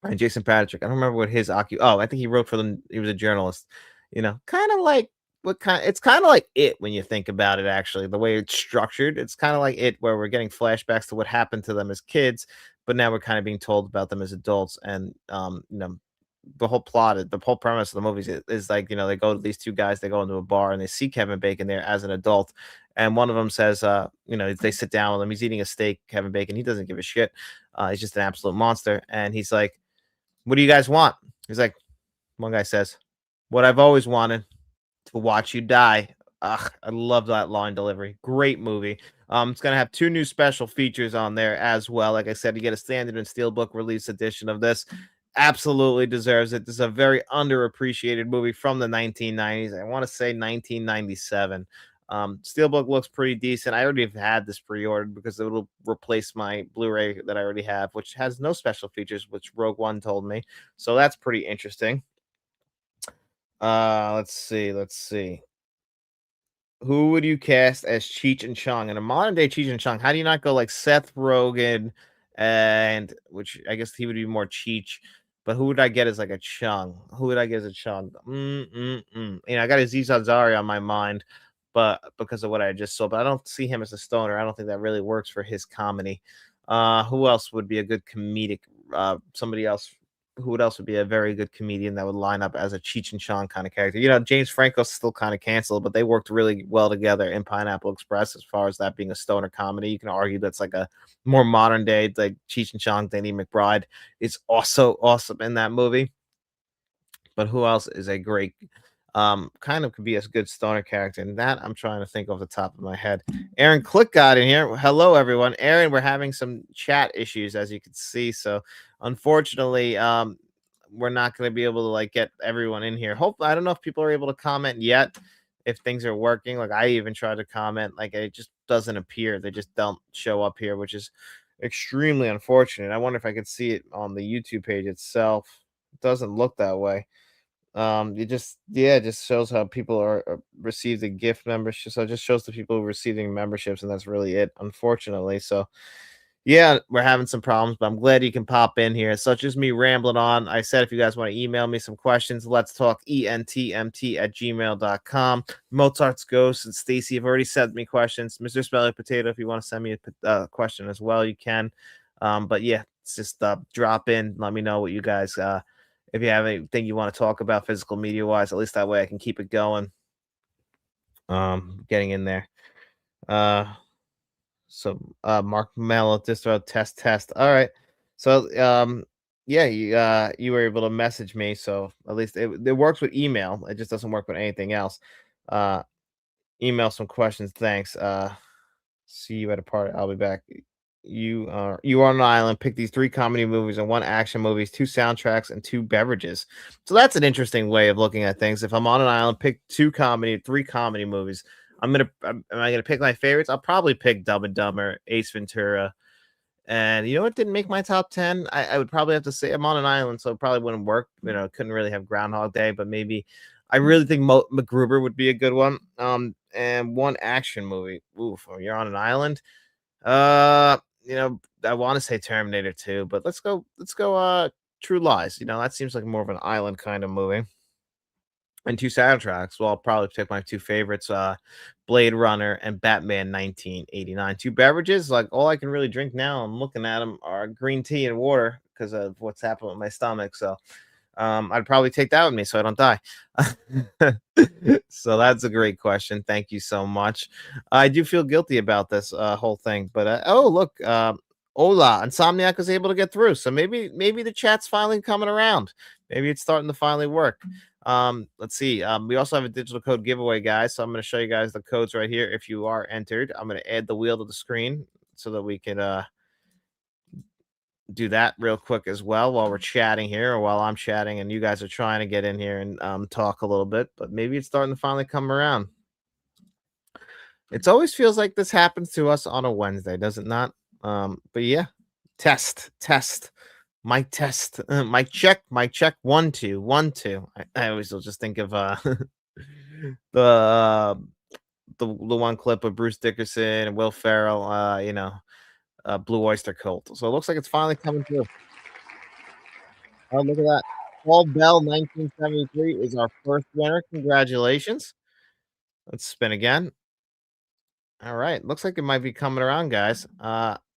And Jason Patrick, I don't remember what his I think he wrote for them. He was a journalist, kind of like it's kind of like It when you think about it, actually, the way it's structured. It's kind of like It, where we're getting flashbacks to what happened to them as kids, but now we're kind of being told about them as adults. And the whole the whole premise of the movies is they go to these 2 guys, they go into a bar and they see Kevin Bacon there as an adult, and one of them says, they sit down with him, he's eating a steak, Kevin Bacon, he doesn't give a shit, he's just an absolute monster, and he's like, "What do you guys want?" He's like, one guy says, "What I've always wanted, to watch you die." Ugh, I love that line delivery. Great movie. It's gonna have 2 new special features on there as well. Like I said, you get a standard and steelbook release edition of this. Absolutely deserves it. This is a very underappreciated movie from the 1990s. I want to say 1997. Steelbook looks pretty decent. I already have had this pre-ordered because it will replace my Blu-ray that I already have, which has no special features, which Rogue One told me. So that's pretty interesting. Let's see. Who would you cast as Cheech and Chong in a modern day Cheech and Chong? How do you not go like Seth Rogen, and which I guess he would be more Cheech, but who would I get as like a Chung? Who would I get as a Chung? I got Aziz Ansari on my mind, but because of what I just saw, but I don't see him as a stoner. I don't think that really works for his comedy. Who else would be a good comedic? Somebody else. Who else would be a very good comedian that would line up as a Cheech and Chong kind of character? James Franco's still kind of canceled, but they worked really well together in Pineapple Express as far as that being a stoner comedy. You can argue that's like a more modern day, like Cheech and Chong. Danny McBride is also awesome in that movie. But who else is a great kind of could be a good stoner character? And that I'm trying to think off the top of my head. Aaron Click got in here. Hello, everyone. Aaron, we're having some chat issues, as you can see. So unfortunately, we're not going to be able to like get everyone in here. Hope I don't know if people are able to comment yet. If things are working, like I even tried to comment, like it just doesn't appear. They just don't show up here, which is extremely unfortunate. I wonder if I could see it on the YouTube page itself. It doesn't look that way. It just it just shows how people are receive the gift membership. So it just shows the people receiving memberships, and that's really it, unfortunately. So yeah, we're having some problems, but I'm glad you can pop in here. So it's just me rambling on. I said if you guys want to email me some questions, let's talk entmt@gmail.com. Mozart's Ghost and Stacy have already sent me questions. Mr. Smelly Potato, if you want to send me a question as well, you can. But yeah, it's just drop in. Let me know what you guys if you have anything you want to talk about physical media wise, at least that way I can keep it going. Getting in there. Mark Mello, distro test. All right. So yeah, you were able to message me, so at least it works with email. It just doesn't work with anything else. Uh email some questions. Thanks. See you at a party. I'll be back. You are on an island. Pick these 3 comedy movies and 1 action movies, 2 soundtracks, and 2 beverages. So that's an interesting way of looking at things. If I'm on an island, pick 3 comedy movies. Am I gonna pick my favorites? I'll probably pick Dumb and Dumber, Ace Ventura, and you know what didn't make my top 10? I would probably have to say I'm on an island, so it probably wouldn't work. Couldn't really have Groundhog Day, but maybe I really think MacGruber would be a good one. And 1 action movie. Oof, you're on an island. I want to say Terminator 2, but let's go True Lies. That seems like more of an island kind of movie. And 2 soundtracks. Well, I'll probably pick my 2 favorites, Blade Runner and Batman 1989. 2 beverages, like all I can really drink now, I'm looking at them, are green tea and water because of what's happened with my stomach. So I'd probably take that with me so I don't die. So that's a great question. Thank you so much. I do feel guilty about this whole thing, but oh look, Ola Insomniac was able to get through. So maybe the chat's finally coming around. Maybe it's starting to finally work. Let's see. We also have a digital code giveaway, guys. So I'm going to show you guys the codes right here. If you are entered, I'm going to add the wheel to the screen so that we can do that real quick as well while we're chatting here, or while I'm chatting and you guys are trying to get in here and talk a little bit, but maybe it's starting to finally come around. It always feels like this happens to us on a Wednesday, does it not? But yeah, test, mic test, mic check, 1 2 1 2. I always will just think of the the one clip of Bruce Dickerson and Will Ferrell, Blue Oyster Cult. So it looks like it's finally coming through. Oh, look at that. Paul Bell, 1973 is our first winner. Congratulations. Let's spin again. All right. Looks like it might be coming around, guys.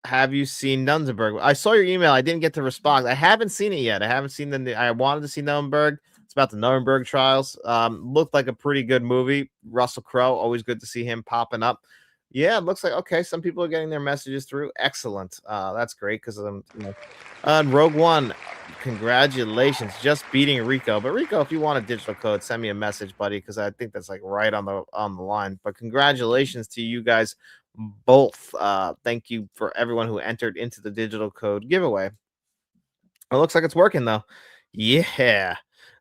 Have you seen Nunzenberg? I saw your email. I didn't get to respond. I haven't seen it yet. I haven't seen I wanted to see Nuremberg. It's about the Nuremberg trials. Looked like a pretty good movie. Russell Crowe, always good to see him popping up. Yeah, it looks like okay. Some people are getting their messages through. Excellent. That's great because Rogue One. Congratulations, just beating Rico. But Rico, if you want a digital code, send me a message, buddy, because I think that's like right on the line. But congratulations to you guys both. Thank you for everyone who entered into the digital code giveaway. It looks like it's working though. Yeah.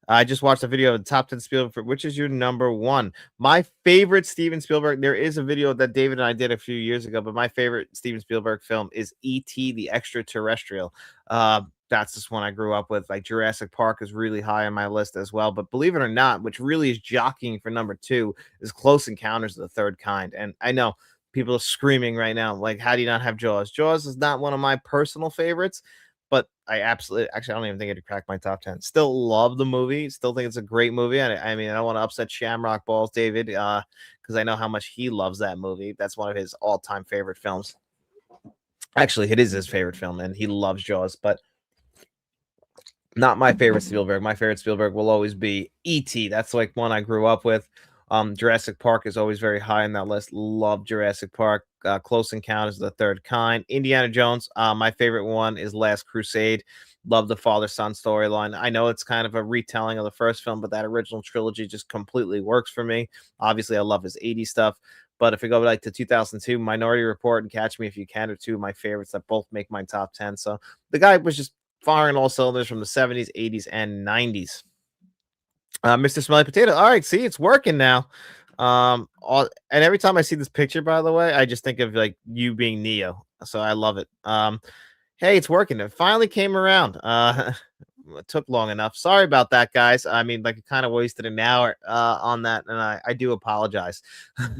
I just watched a video of the top 10 Spielberg, which is your number 1. My favorite Steven Spielberg. There is a video that David and I did a few years ago, but my favorite Steven Spielberg film is E.T. the Extraterrestrial. That's just one I grew up with. Like Jurassic Park is really high on my list as well. But believe it or not, which really is jockeying for number 2 is Close Encounters of the Third Kind. And I know people are screaming right now, like, how do you not have Jaws? Jaws is not one of my personal favorites, but I absolutely, actually, I don't even think it'd crack my top 10. Still love the movie. Still think it's a great movie. I mean, I don't want to upset Shamrock Balls, David, because I know how much he loves that movie. That's one of his all-time favorite films. Actually, it is his favorite film, and he loves Jaws, but not my favorite Spielberg. My favorite Spielberg will always be E.T. That's like one I grew up with. Jurassic Park is always very high on that list. Love Jurassic Park. Close Encounters of the Third Kind. Indiana Jones. My favorite one is Last Crusade. Love the father-son storyline. I know it's kind of a retelling of the first film, but that original trilogy just completely works for me. Obviously, I love his 80s stuff. But if we go like to 2002, Minority Report and Catch Me If You Can are two of my favorites that both make my top 10. So the guy was just firing all cylinders from the 70s, 80s, and 90s. Mr. Smelly Potato. All right, see, it's working now. And every time I see this picture, by the way, I just think of like you being Neo. So I love it. Hey, it's working. It finally came around. It took long enough. Sorry about that, guys. I mean, like, I kind of wasted an hour on that, and I do apologize.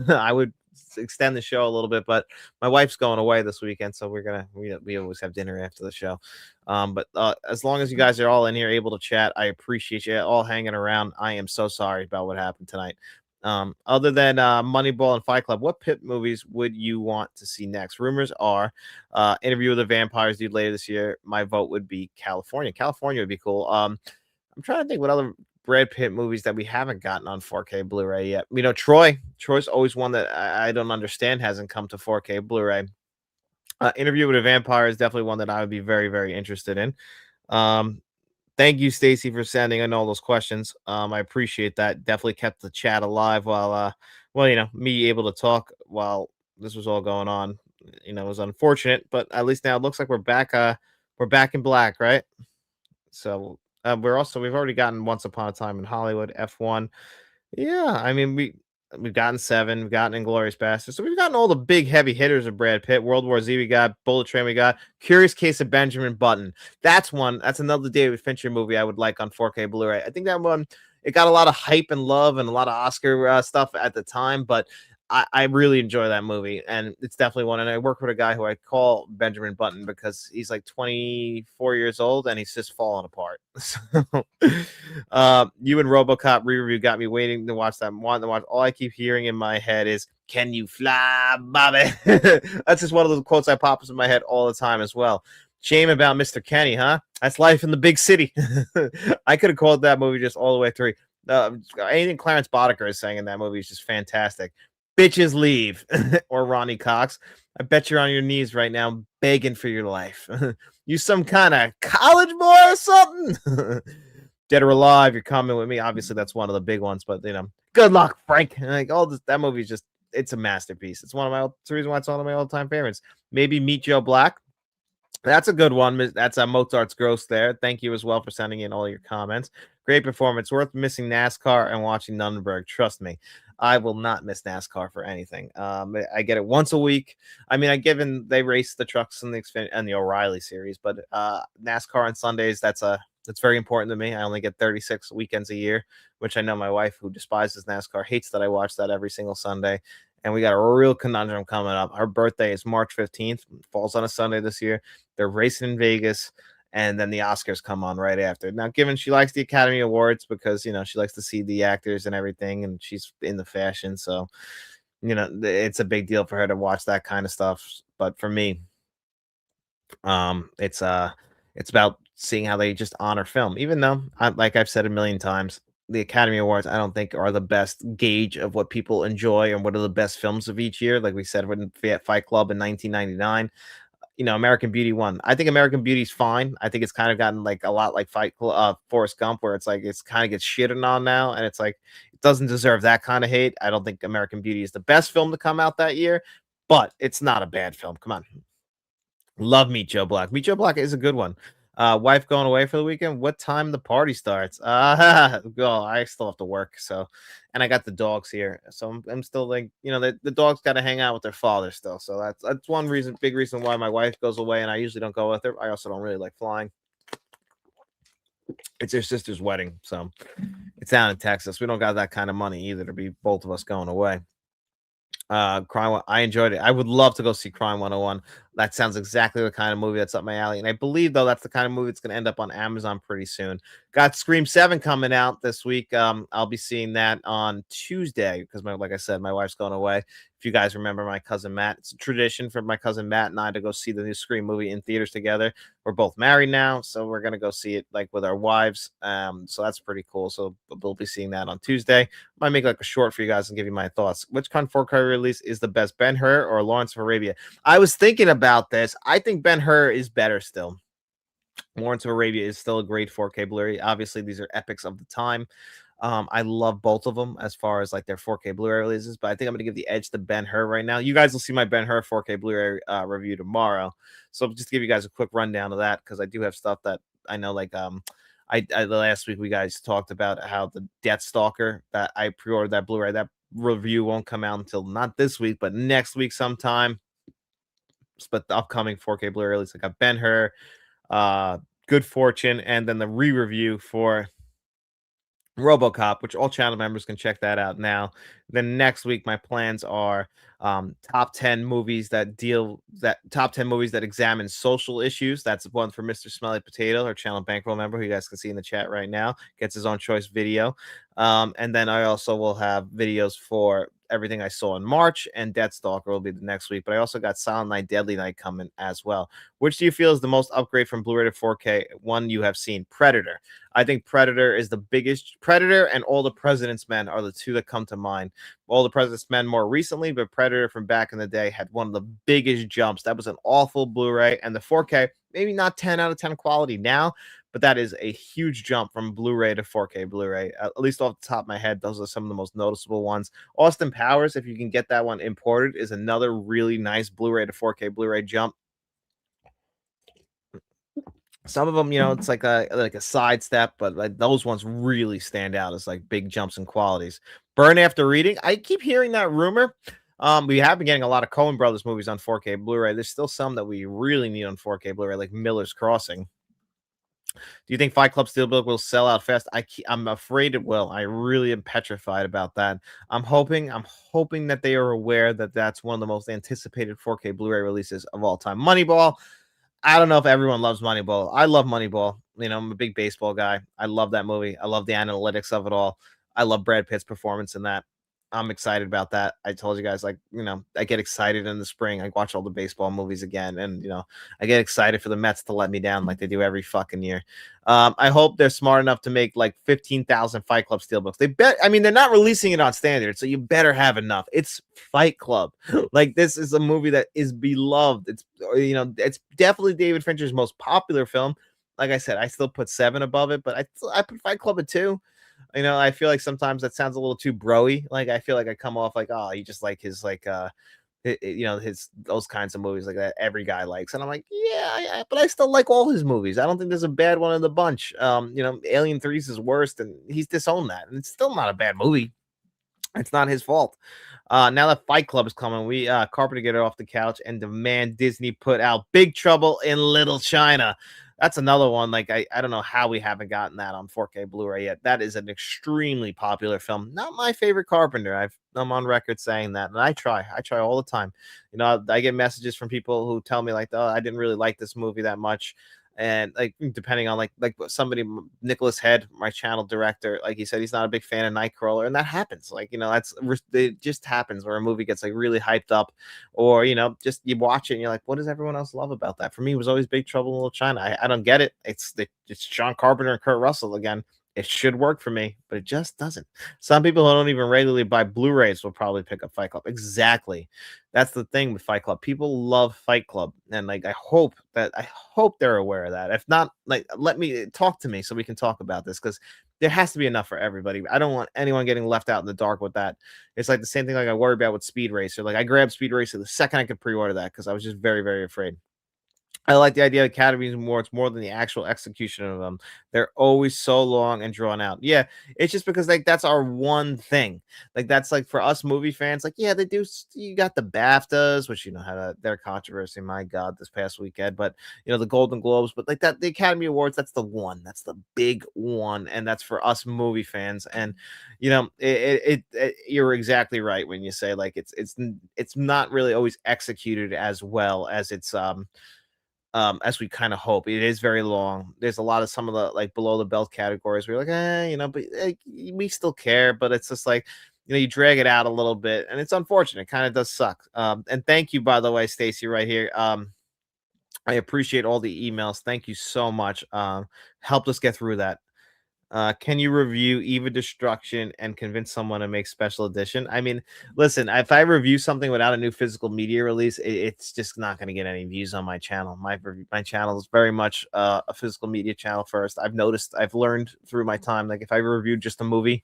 I would extend the show a little bit, but my wife's going away this weekend, so we always have dinner after the show. But as long as you guys are all in here able to chat, I appreciate you all hanging around. I am so sorry about what happened tonight. Other than Moneyball and Fight Club, what pit movies would you want to see next? Rumors are Interview with the Vampires due later this year. My vote would be California. California would be cool. I'm trying to think what other Brad Pitt movies that we haven't gotten on 4K Blu-ray yet. You know, Troy. Troy's always one that I don't understand hasn't come to 4K Blu-ray. Interview with a Vampire is definitely one that I would be very, very interested in. Thank you, Stacy, for sending in all those questions. I appreciate that. Definitely kept the chat alive while, me able to talk while this was all going on. You know, it was unfortunate, but at least now it looks like we're back. We're back in black, right? So we've already gotten Once Upon a Time in Hollywood, F1. Yeah, I mean we've gotten Seven, we've gotten Inglorious Bastards, so we've gotten all the big heavy hitters of Brad Pitt. World War Z, we got Bullet Train, we got Curious Case of Benjamin Button. That's one. That's another David Fincher movie I would like on 4K Blu-ray. I think that one it got a lot of hype and love and a lot of Oscar stuff at the time, but I really enjoy that movie, and it's definitely one. And I work with a guy who I call Benjamin Button because he's like 24 years old and he's just falling apart. So, you and RoboCop re-review got me waiting to watch that. Want to watch. All I keep hearing in my head is "Can you fly, Bobby?" That's just one of those quotes that pops in my head all the time as well. Shame about Mr. Kenny, huh? That's life in the big city. I could have called that movie just all the way through. Anything Clarence Boddicker is saying in that movie is just fantastic. Bitches leave, or Ronnie Cox. I bet you're on your knees right now begging for your life. You some kind of college boy or something? Dead or Alive, you're coming with me. Obviously, that's one of the big ones, but good luck, Frank. Like all this, that movie is just it's a masterpiece. It's the reason why it's one of my all-time favorites. Maybe Meet Joe Black. That's a good one. That's a Mozart's Gross there. Thank you as well for sending in all your comments. Great performance. Worth missing NASCAR and watching Nuremberg. Trust me, I will not miss NASCAR for anything. I get it once a week. I mean, given they race the trucks and the O'Reilly series, but NASCAR on Sundays, that's very important to me. I only get 36 weekends a year, which I know my wife, who despises NASCAR, hates that I watch that every single Sunday. And we got a real conundrum coming up. Her birthday is March 15th, falls on a Sunday this year. They're racing in Vegas, and then the Oscars come on right after. Now, given she likes the Academy Awards because, she likes to see the actors and everything, and she's in the fashion. So, it's a big deal for her to watch that kind of stuff. But for me, it's about seeing how they just honor film, even though, like I've said a million times, the Academy Awards, I don't think are the best gauge of what people enjoy and what are the best films of each year. Like we said, when Fight Club in 1999, American Beauty won. I think American Beauty's fine. I think it's kind of gotten like a lot like Forrest Gump, where it's like it's kind of gets shitted on now, and it's like it doesn't deserve that kind of hate. I don't think American Beauty is the best film to come out that year, but it's not a bad film. Come on. Love Meet Joe Black. Meet Joe Black is a good one. Wife going away for the weekend. What time the party starts? Well, I still have to work, and I got the dogs here, so I'm still like, the dogs got to hang out with their father still. So that's one big reason why my wife goes away, and I usually don't go with her. I also don't really like flying. It's her sister's wedding, so it's down in Texas. We don't got that kind of money either to be both of us going away. Crime. I enjoyed it. I would love to go see Crime 101. That sounds exactly the kind of movie that's up my alley, and I believe though that's the kind of movie that's going to end up on Amazon pretty soon. Got Scream 7 coming out this week. I'll be seeing that on Tuesday because like I said, my wife's going away. If you guys remember my cousin Matt, it's a tradition for my cousin Matt and I to go see the new Scream movie in theaters together. We're both married now, so we're gonna go see it like with our wives. So that's pretty cool. So we'll be seeing that on Tuesday. Might make like a short for you guys and give you my thoughts. Which Conforto release is the best, Ben Hur or Lawrence of Arabia? I was thinking about this. I think Ben Hur is better still. Lawrence of Arabia is still a great 4K Blu-ray. Obviously, these are epics of the time. I love both of them as far as like their 4K Blu-ray releases, but I think I'm gonna give the edge to Ben Hur right now. You guys will see my Ben Hur 4K Blu-ray review tomorrow. So just to give you guys a quick rundown of that because I do have stuff that I know like I last week we guys talked about how the Death Stalker that I pre-ordered that Blu-ray, that review won't come out until not this week, but next week sometime. But the upcoming 4K Blu-ray release, I got Ben Hur, Good Fortune, and then the re-review for RoboCop, which all channel members can check that out now. Then next week, my plans are top 10 movies that top 10 movies that examine social issues. That's one for Mr. Smelly Potato, our channel bankroll member, who you guys can see in the chat right now, gets his own choice video. And then I also will have videos for everything I saw in March, and Deathstalker will be the next week. But I also got Silent Night, Deadly Night coming as well. Which do you feel is the most upgrade from Blu-ray to 4K? One you have seen, Predator. I think Predator is the biggest. Predator and All the President's Men are the two that come to mind. All the President's Men more recently, but Predator from back in the day had one of the biggest jumps. That was an awful Blu-ray, and the 4K, maybe not 10 out of 10 quality now, but that is a huge jump from Blu-ray to 4K Blu-ray. At least off the top of my head, those are some of the most noticeable ones. Austin Powers, if you can get that one imported, is another really nice Blu-ray to 4K Blu-ray jump. Some of them, it's like a sidestep, but like those ones really stand out as like big jumps in qualities. Burn After Reading, I keep hearing that rumor. We have been getting a lot of Coen Brothers movies on 4K Blu-ray. There's still some that we really need on 4K Blu-ray, like Miller's Crossing. Do you think Fight Club Steelbook will sell out fast? I'm afraid it will. I really am petrified about that. I'm hoping that they are aware that that's one of the most anticipated 4K Blu-ray releases of all time. Moneyball. I don't know if everyone loves Moneyball. I love Moneyball. I'm a big baseball guy. I love that movie. I love the analytics of it all. I love Brad Pitt's performance in that. I'm excited about that. I told you guys, I get excited in the spring. I watch all the baseball movies again, and I get excited for the Mets to let me down like they do every fucking year. I hope they're smart enough to make like 15,000 Fight Club steelbooks. They're not releasing it on standard, so you better have enough. It's Fight Club. Like, this is a movie that is beloved. It's definitely David Fincher's most popular film. Like I said, I still put 7 above it, but I put Fight Club at 2. I feel like sometimes that sounds a little too broy. Like, I feel like I come off like, oh, you just like his his those kinds of movies like that every guy likes, and I'm like, yeah, but I still like all his movies. I don't think there's a bad one in the bunch. Alien 3 is his worst, and he's disowned that, and it's still not a bad movie. It's not his fault. Now that Fight Club is coming, we Carpenter get it off the couch and demand Disney put out Big Trouble in Little China. That's another one. Like, I don't know how we haven't gotten that on 4K Blu-ray yet. That is an extremely popular film. Not my favorite Carpenter. I'm on record saying that, and I try all the time. I get messages from people who tell me like, oh, I didn't really like this movie that much. And like, depending on like somebody, Nicholas Head, my channel director, like he said, he's not a big fan of Nightcrawler, and that happens. Like, it just happens where a movie gets like really hyped up, or just you watch it and you're like, what does everyone else love about that? For me, it was always Big Trouble in Little China. I don't get it. It's John Carpenter and Kurt Russell again. It should work for me, but it just doesn't. Some people who don't even regularly buy Blu-rays will probably pick up Fight Club. Exactly. That's the thing with Fight Club. People love Fight Club. And like, I hope they're aware of that. If not, like, let me talk to me so we can talk about this, because there has to be enough for everybody. I don't want anyone getting left out in the dark with that. It's like the same thing like I worry about with Speed Racer. Like, I grabbed Speed Racer the second I could pre-order that because I was just very, very afraid. I like the idea of Academy Awards more than the actual execution of them. They're always so long and drawn out. Yeah, it's just because like that's our one thing. Like that's like for us movie fans. Like yeah, they do. You got the BAFTAs, which you know had their controversy. My God, this past weekend. But you know the Golden Globes. But like that, the Academy Awards. That's the one. That's the big one, and that's for us movie fans. And you know you're exactly right when you say like it's not really always executed as well as we kind of hope. It is very long. There's a lot of some of the like below the belt categories where you're like, you know, but we still care. But it's just like, you know, you drag it out a little bit, and it's unfortunate. It kind of does suck. And thank you, by the way, Stacy, right here. I appreciate all the emails. Thank you so much. Helped us get through that. Can you review Eva Destruction and convince someone to make special edition? I mean, listen, if I review something without a new physical media release, it's just not going to get any views on my channel. My channel is very much a physical media channel first. I've learned through my time, like if I reviewed just a movie,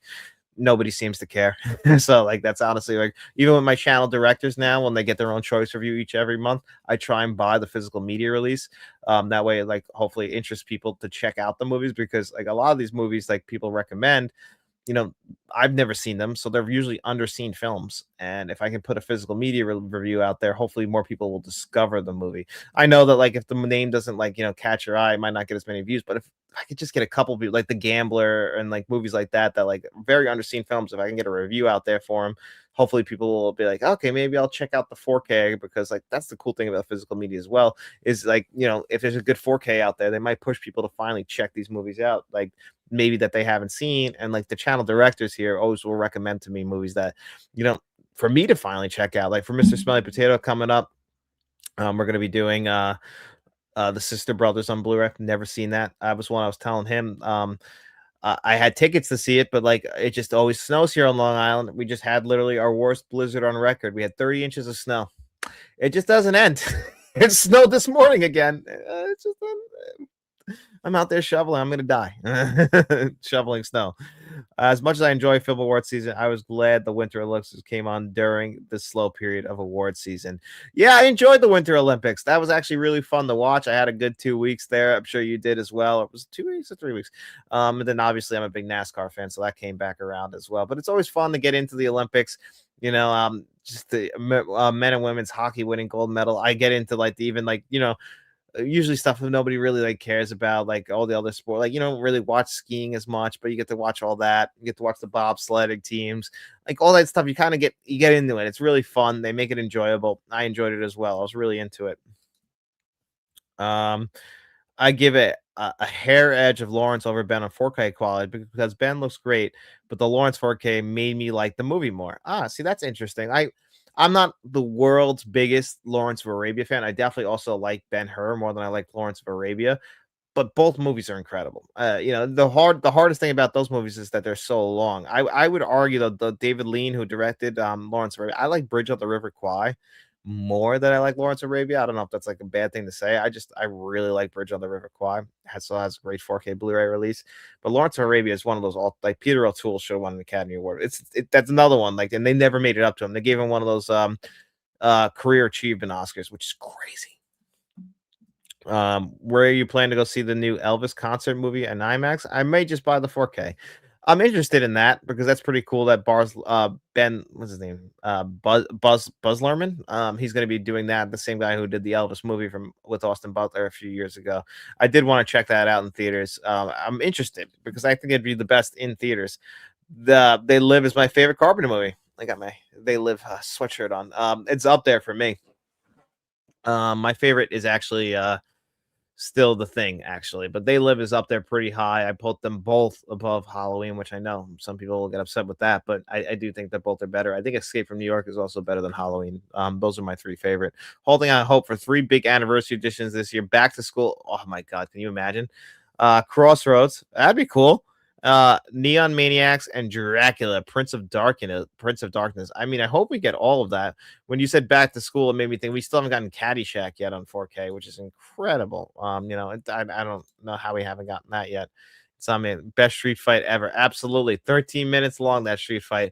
nobody seems to care. So like that's honestly like even with my channel directors now, when they get their own choice review every month, I try and buy the physical media release. That way, like hopefully it interests people to check out the movies because like a lot of these movies like people recommend, you know, I've never seen them, so they're usually underseen films. And if I can put a physical media review out there, hopefully more people will discover the movie. I know that like if the name doesn't like catch your eye, it might not get as many views. But if I could just get a couple people like The Gambler and like movies like that like very underseen films, if I can get a review out there for them, hopefully people will be like, okay, maybe I'll check out the 4K because like that's the cool thing about physical media as well is like if there's a good 4K out there, they might push people to finally check these movies out. Like maybe that they haven't seen. And like the channel directors here always will recommend to me movies that, for me to finally check out. Like for Mr. Smelly Potato coming up, we're gonna be doing the Sister Brothers on Blu-ray. Never seen that. I was telling him. I had tickets to see it, but like it just always snows here on Long Island. We just had literally our worst blizzard on record. We had 30 inches of snow. It just doesn't end. It snowed this morning again. It's just I'm out there shoveling. I'm gonna die shoveling snow. As much as I enjoy film award season, I was glad the Winter Olympics came on during the slow period of award season. Yeah, I enjoyed the Winter Olympics. That was actually really fun to watch. I had a good 2 weeks there. I'm sure you did as well. It was 2 weeks or 3 weeks. And then obviously I'm a big NASCAR fan, so that came back around as well. But it's always fun to get into the Olympics. Just the men and women's hockey winning gold medal. I get into like the even like usually stuff that nobody really like cares about, like all the other sport. Like you don't really watch skiing as much, but you get to watch all that. You get to watch the bobsledding teams, like all that stuff. You get into it. It's really fun. They make it enjoyable. I enjoyed it as well. I was really into it. Um, I give it a hair edge of Lawrence over Ben on 4K quality because Ben looks great, but the Lawrence 4K made me like the movie more. See, that's interesting. I'm not the world's biggest Lawrence of Arabia fan. I definitely also like Ben-Hur more than I like Lawrence of Arabia, but both movies are incredible. The hardest thing about those movies is that they're so long. I would argue that the David Lean who directed Lawrence of Arabia, I like Bridge of the River Kwai more than I like Lawrence of Arabia. I don't know if that's like a bad thing to say. I really like Bridge on the River Kwai. Has a great 4K Blu-ray release. But Lawrence of Arabia is one of those all like Peter O'Toole should have won an Academy Award. That's another one. Like, and they never made it up to him. They gave him one of those career achievement Oscars, which is crazy. Where are you planning to go see the new Elvis concert movie in IMAX? I may just buy the 4K. I'm interested in that because that's pretty cool. That Ben, what's his name? Buzz Lerman. He's going to be doing that. The same guy who did the Elvis movie with Austin Butler a few years ago. I did want to check that out in theaters. I'm interested because I think it'd be the best in theaters. They Live is my favorite Carpenter movie. I got my They Live sweatshirt on. It's up there for me. My favorite is actually still The Thing, actually, but They Live is up there pretty high. I put them both above Halloween, which I know some people will get upset with that, but I do think that both are better. I think Escape from New York is also better than Halloween. Those are my three favorite. Holding on hope for 3 big anniversary editions this year. Back to School. Oh my God, can you imagine? Crossroads. That'd be cool. Neon Maniacs and Dracula, Prince of Darkness. I mean, I hope we get all of that. When you said Back to School, it made me think we still haven't gotten Caddyshack yet on 4K, which is incredible. I don't know how we haven't gotten that yet. It's best street fight ever. Absolutely. 13 minutes long, that street fight.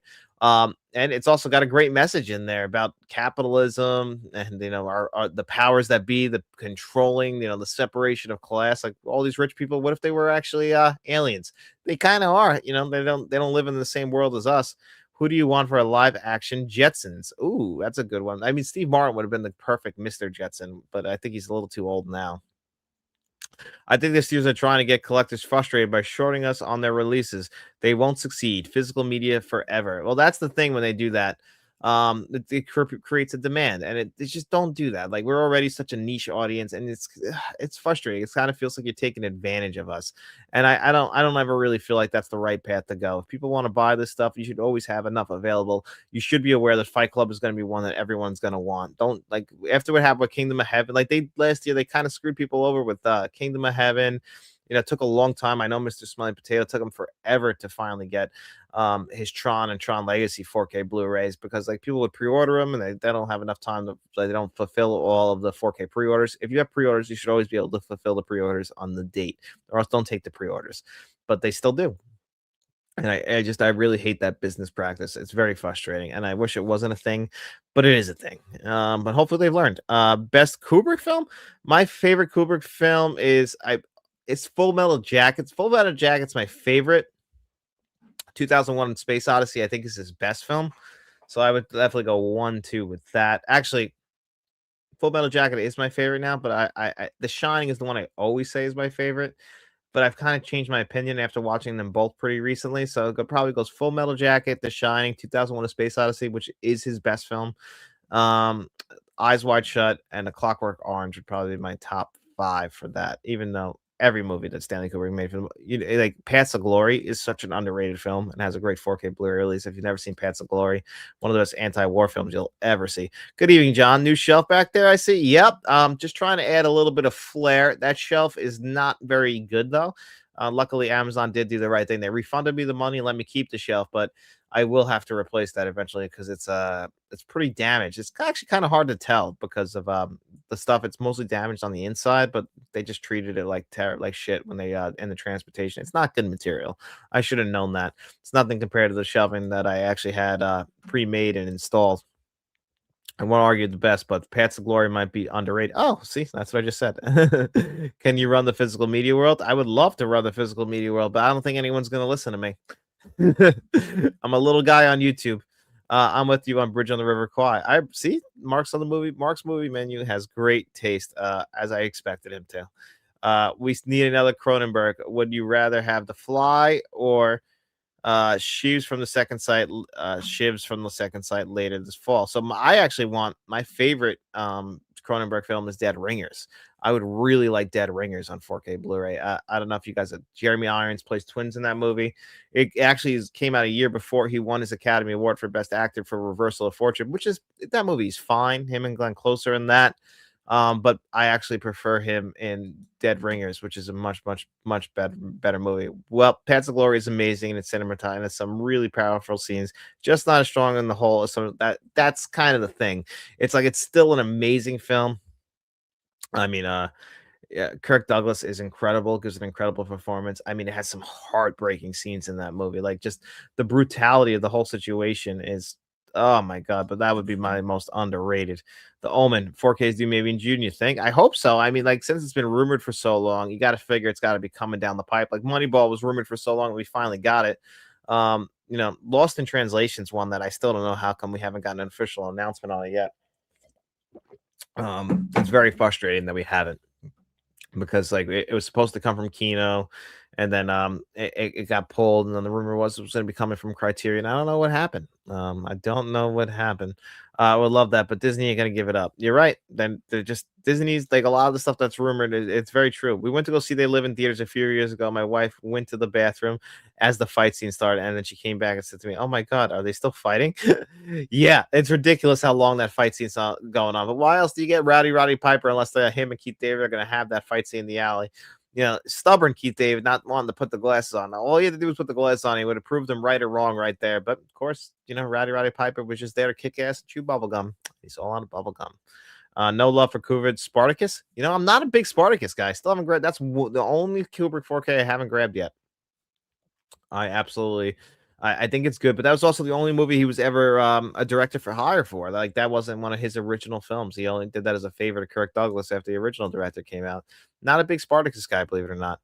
And it's also got a great message in there about capitalism and our the powers that be, the controlling, the separation of class. Like all these rich people, what if they were actually aliens? They kind of are. They don't live in the same world as us. Who do you want for a live action Jetsons? Ooh, that's a good one. I mean, Steve Martin would have been the perfect Mr. Jetson, but I think he's a little too old now. I think the studios are trying to get collectors frustrated by shorting us on their releases. They won't succeed. Physical media forever. Well, that's the thing when they do that. It creates a demand, and it just don't do that. Like we're already such a niche audience, and it's frustrating. It kind of feels like you're taking advantage of us, and I don't ever really feel like that's the right path to go. If people want to buy this stuff, you should always have enough available. You should be aware that Fight Club is going to be one that everyone's going to want. Don't like after what happened with Kingdom of Heaven. Like they last year, they kind of screwed people over with Kingdom of Heaven. It took a long time. I know Mr. Smelly Potato took him forever to finally get his Tron and Tron Legacy 4K Blu-rays because like people would pre-order them and they don't have enough time to they don't fulfill all of the 4K pre-orders. If you have pre-orders, you should always be able to fulfill the pre-orders on the date, or else don't take the pre-orders. But they still do. And I really hate that business practice. It's very frustrating, and I wish it wasn't a thing, but it is a thing. But hopefully they've learned. Best Kubrick film. My favorite Kubrick film is It's Full Metal Jackets. Full Metal Jackets, my favorite. 2001: Space Odyssey, I think is his best film, so I would definitely go 1-2 with that. Actually, Full Metal Jacket is my favorite now, but The Shining is the one I always say is my favorite. But I've kind of changed my opinion after watching them both pretty recently. So it probably goes Full Metal Jacket, The Shining, 2001: A Space Odyssey, which is his best film. Um, Eyes Wide Shut and A Clockwork Orange would probably be my top five for that. Even though every movie that Stanley Kubrick made, like Paths of Glory, is such an underrated film and has a great 4K Blu-ray release. If you've never seen Paths of Glory, one of the best anti-war films you'll ever see. Good evening, John. New shelf back there, I see. Yep. Just trying to add a little bit of flair. That shelf is not very good though. Luckily, Amazon did do the right thing. They refunded me the money and let me keep the shelf, but I will have to replace that eventually because it's pretty damaged. It's actually kind of hard to tell because of the stuff. It's mostly damaged on the inside, but they just treated it like shit when they in the transportation. It's not good material. I should have known that. It's nothing compared to the shelving that I actually had pre-made and installed. I won't argue the best, but Paths of Glory might be underrated. Oh, see, that's what I just said. Can you run the physical media world? I would love to run the physical media world, but I don't think anyone's going to listen to me. I'm a little guy on YouTube. I'm with you on Bridge on the River Kwai. I see Mark's on the movie. Mark's movie menu has great taste, as I expected him to. We need another Cronenberg. Would you rather have The Fly or Shivs from the second sight, Shivs from the second sight later this fall? So I actually want my favorite Cronenberg film is Dead Ringers. I would really like Dead Ringers on 4K Blu-ray. I don't know if you guys Jeremy Irons plays twins in that movie. It actually came out a year before he won his Academy Award for Best Actor for Reversal of Fortune, which is that movie's fine. Him and Glenn Closer in that. But I actually prefer him in Dead Ringers, which is a much better movie. Well, Paths of Glory is amazing and it's cinematography and it's some really powerful scenes, just not as strong in the whole as some that's kind of the thing. It's like it's still an amazing film. I mean, yeah, Kirk Douglas is incredible, gives an incredible performance. I mean, it has some heartbreaking scenes in that movie. Like just the brutality of the whole situation is oh my god, but that would be my most underrated. The Omen, 4K's due maybe in June, you think? I hope so. I mean, like since it's been rumored for so long, you got to figure it's got to be coming down the pipe. Like Moneyball was rumored for so long, we finally got it. Lost in Translation's one that I still don't know how come we haven't gotten an official announcement on it yet. It's very frustrating that we haven't because like it was supposed to come from Kino and then it got pulled and then the rumor was it was going to be coming from Criterion. I don't know what happened. I don't know what happened. I would love that, but Disney ain't gonna give it up. You're right. Then they're just Disney's like a lot of the stuff that's rumored. It's very true. We went to go see They Live in Theaters a few years ago. My wife went to the bathroom as the fight scene started, and then she came back and said to me, "Oh my god, are they still fighting?" Yeah, it's ridiculous how long that fight scene's going on. But why else do you get Roddy Piper unless him and Keith David are gonna have that fight scene in the alley? Stubborn Keith David not wanting to put the glasses on. All he had to do was put the glasses on. He would have proved him right or wrong right there. But of course, Roddy Piper was just there to kick ass and chew bubblegum. He's all out of bubblegum. No love for Kubrick. Spartacus. I'm not a big Spartacus guy. Still haven't grabbed. That's the only Kubrick 4K I haven't grabbed yet. I absolutely I think it's good, but that was also the only movie he was ever a director for hire for. Like that wasn't one of his original films. He only did that as a favor to Kirk Douglas after the original director came out. Not a big Spartacus guy, believe it or not.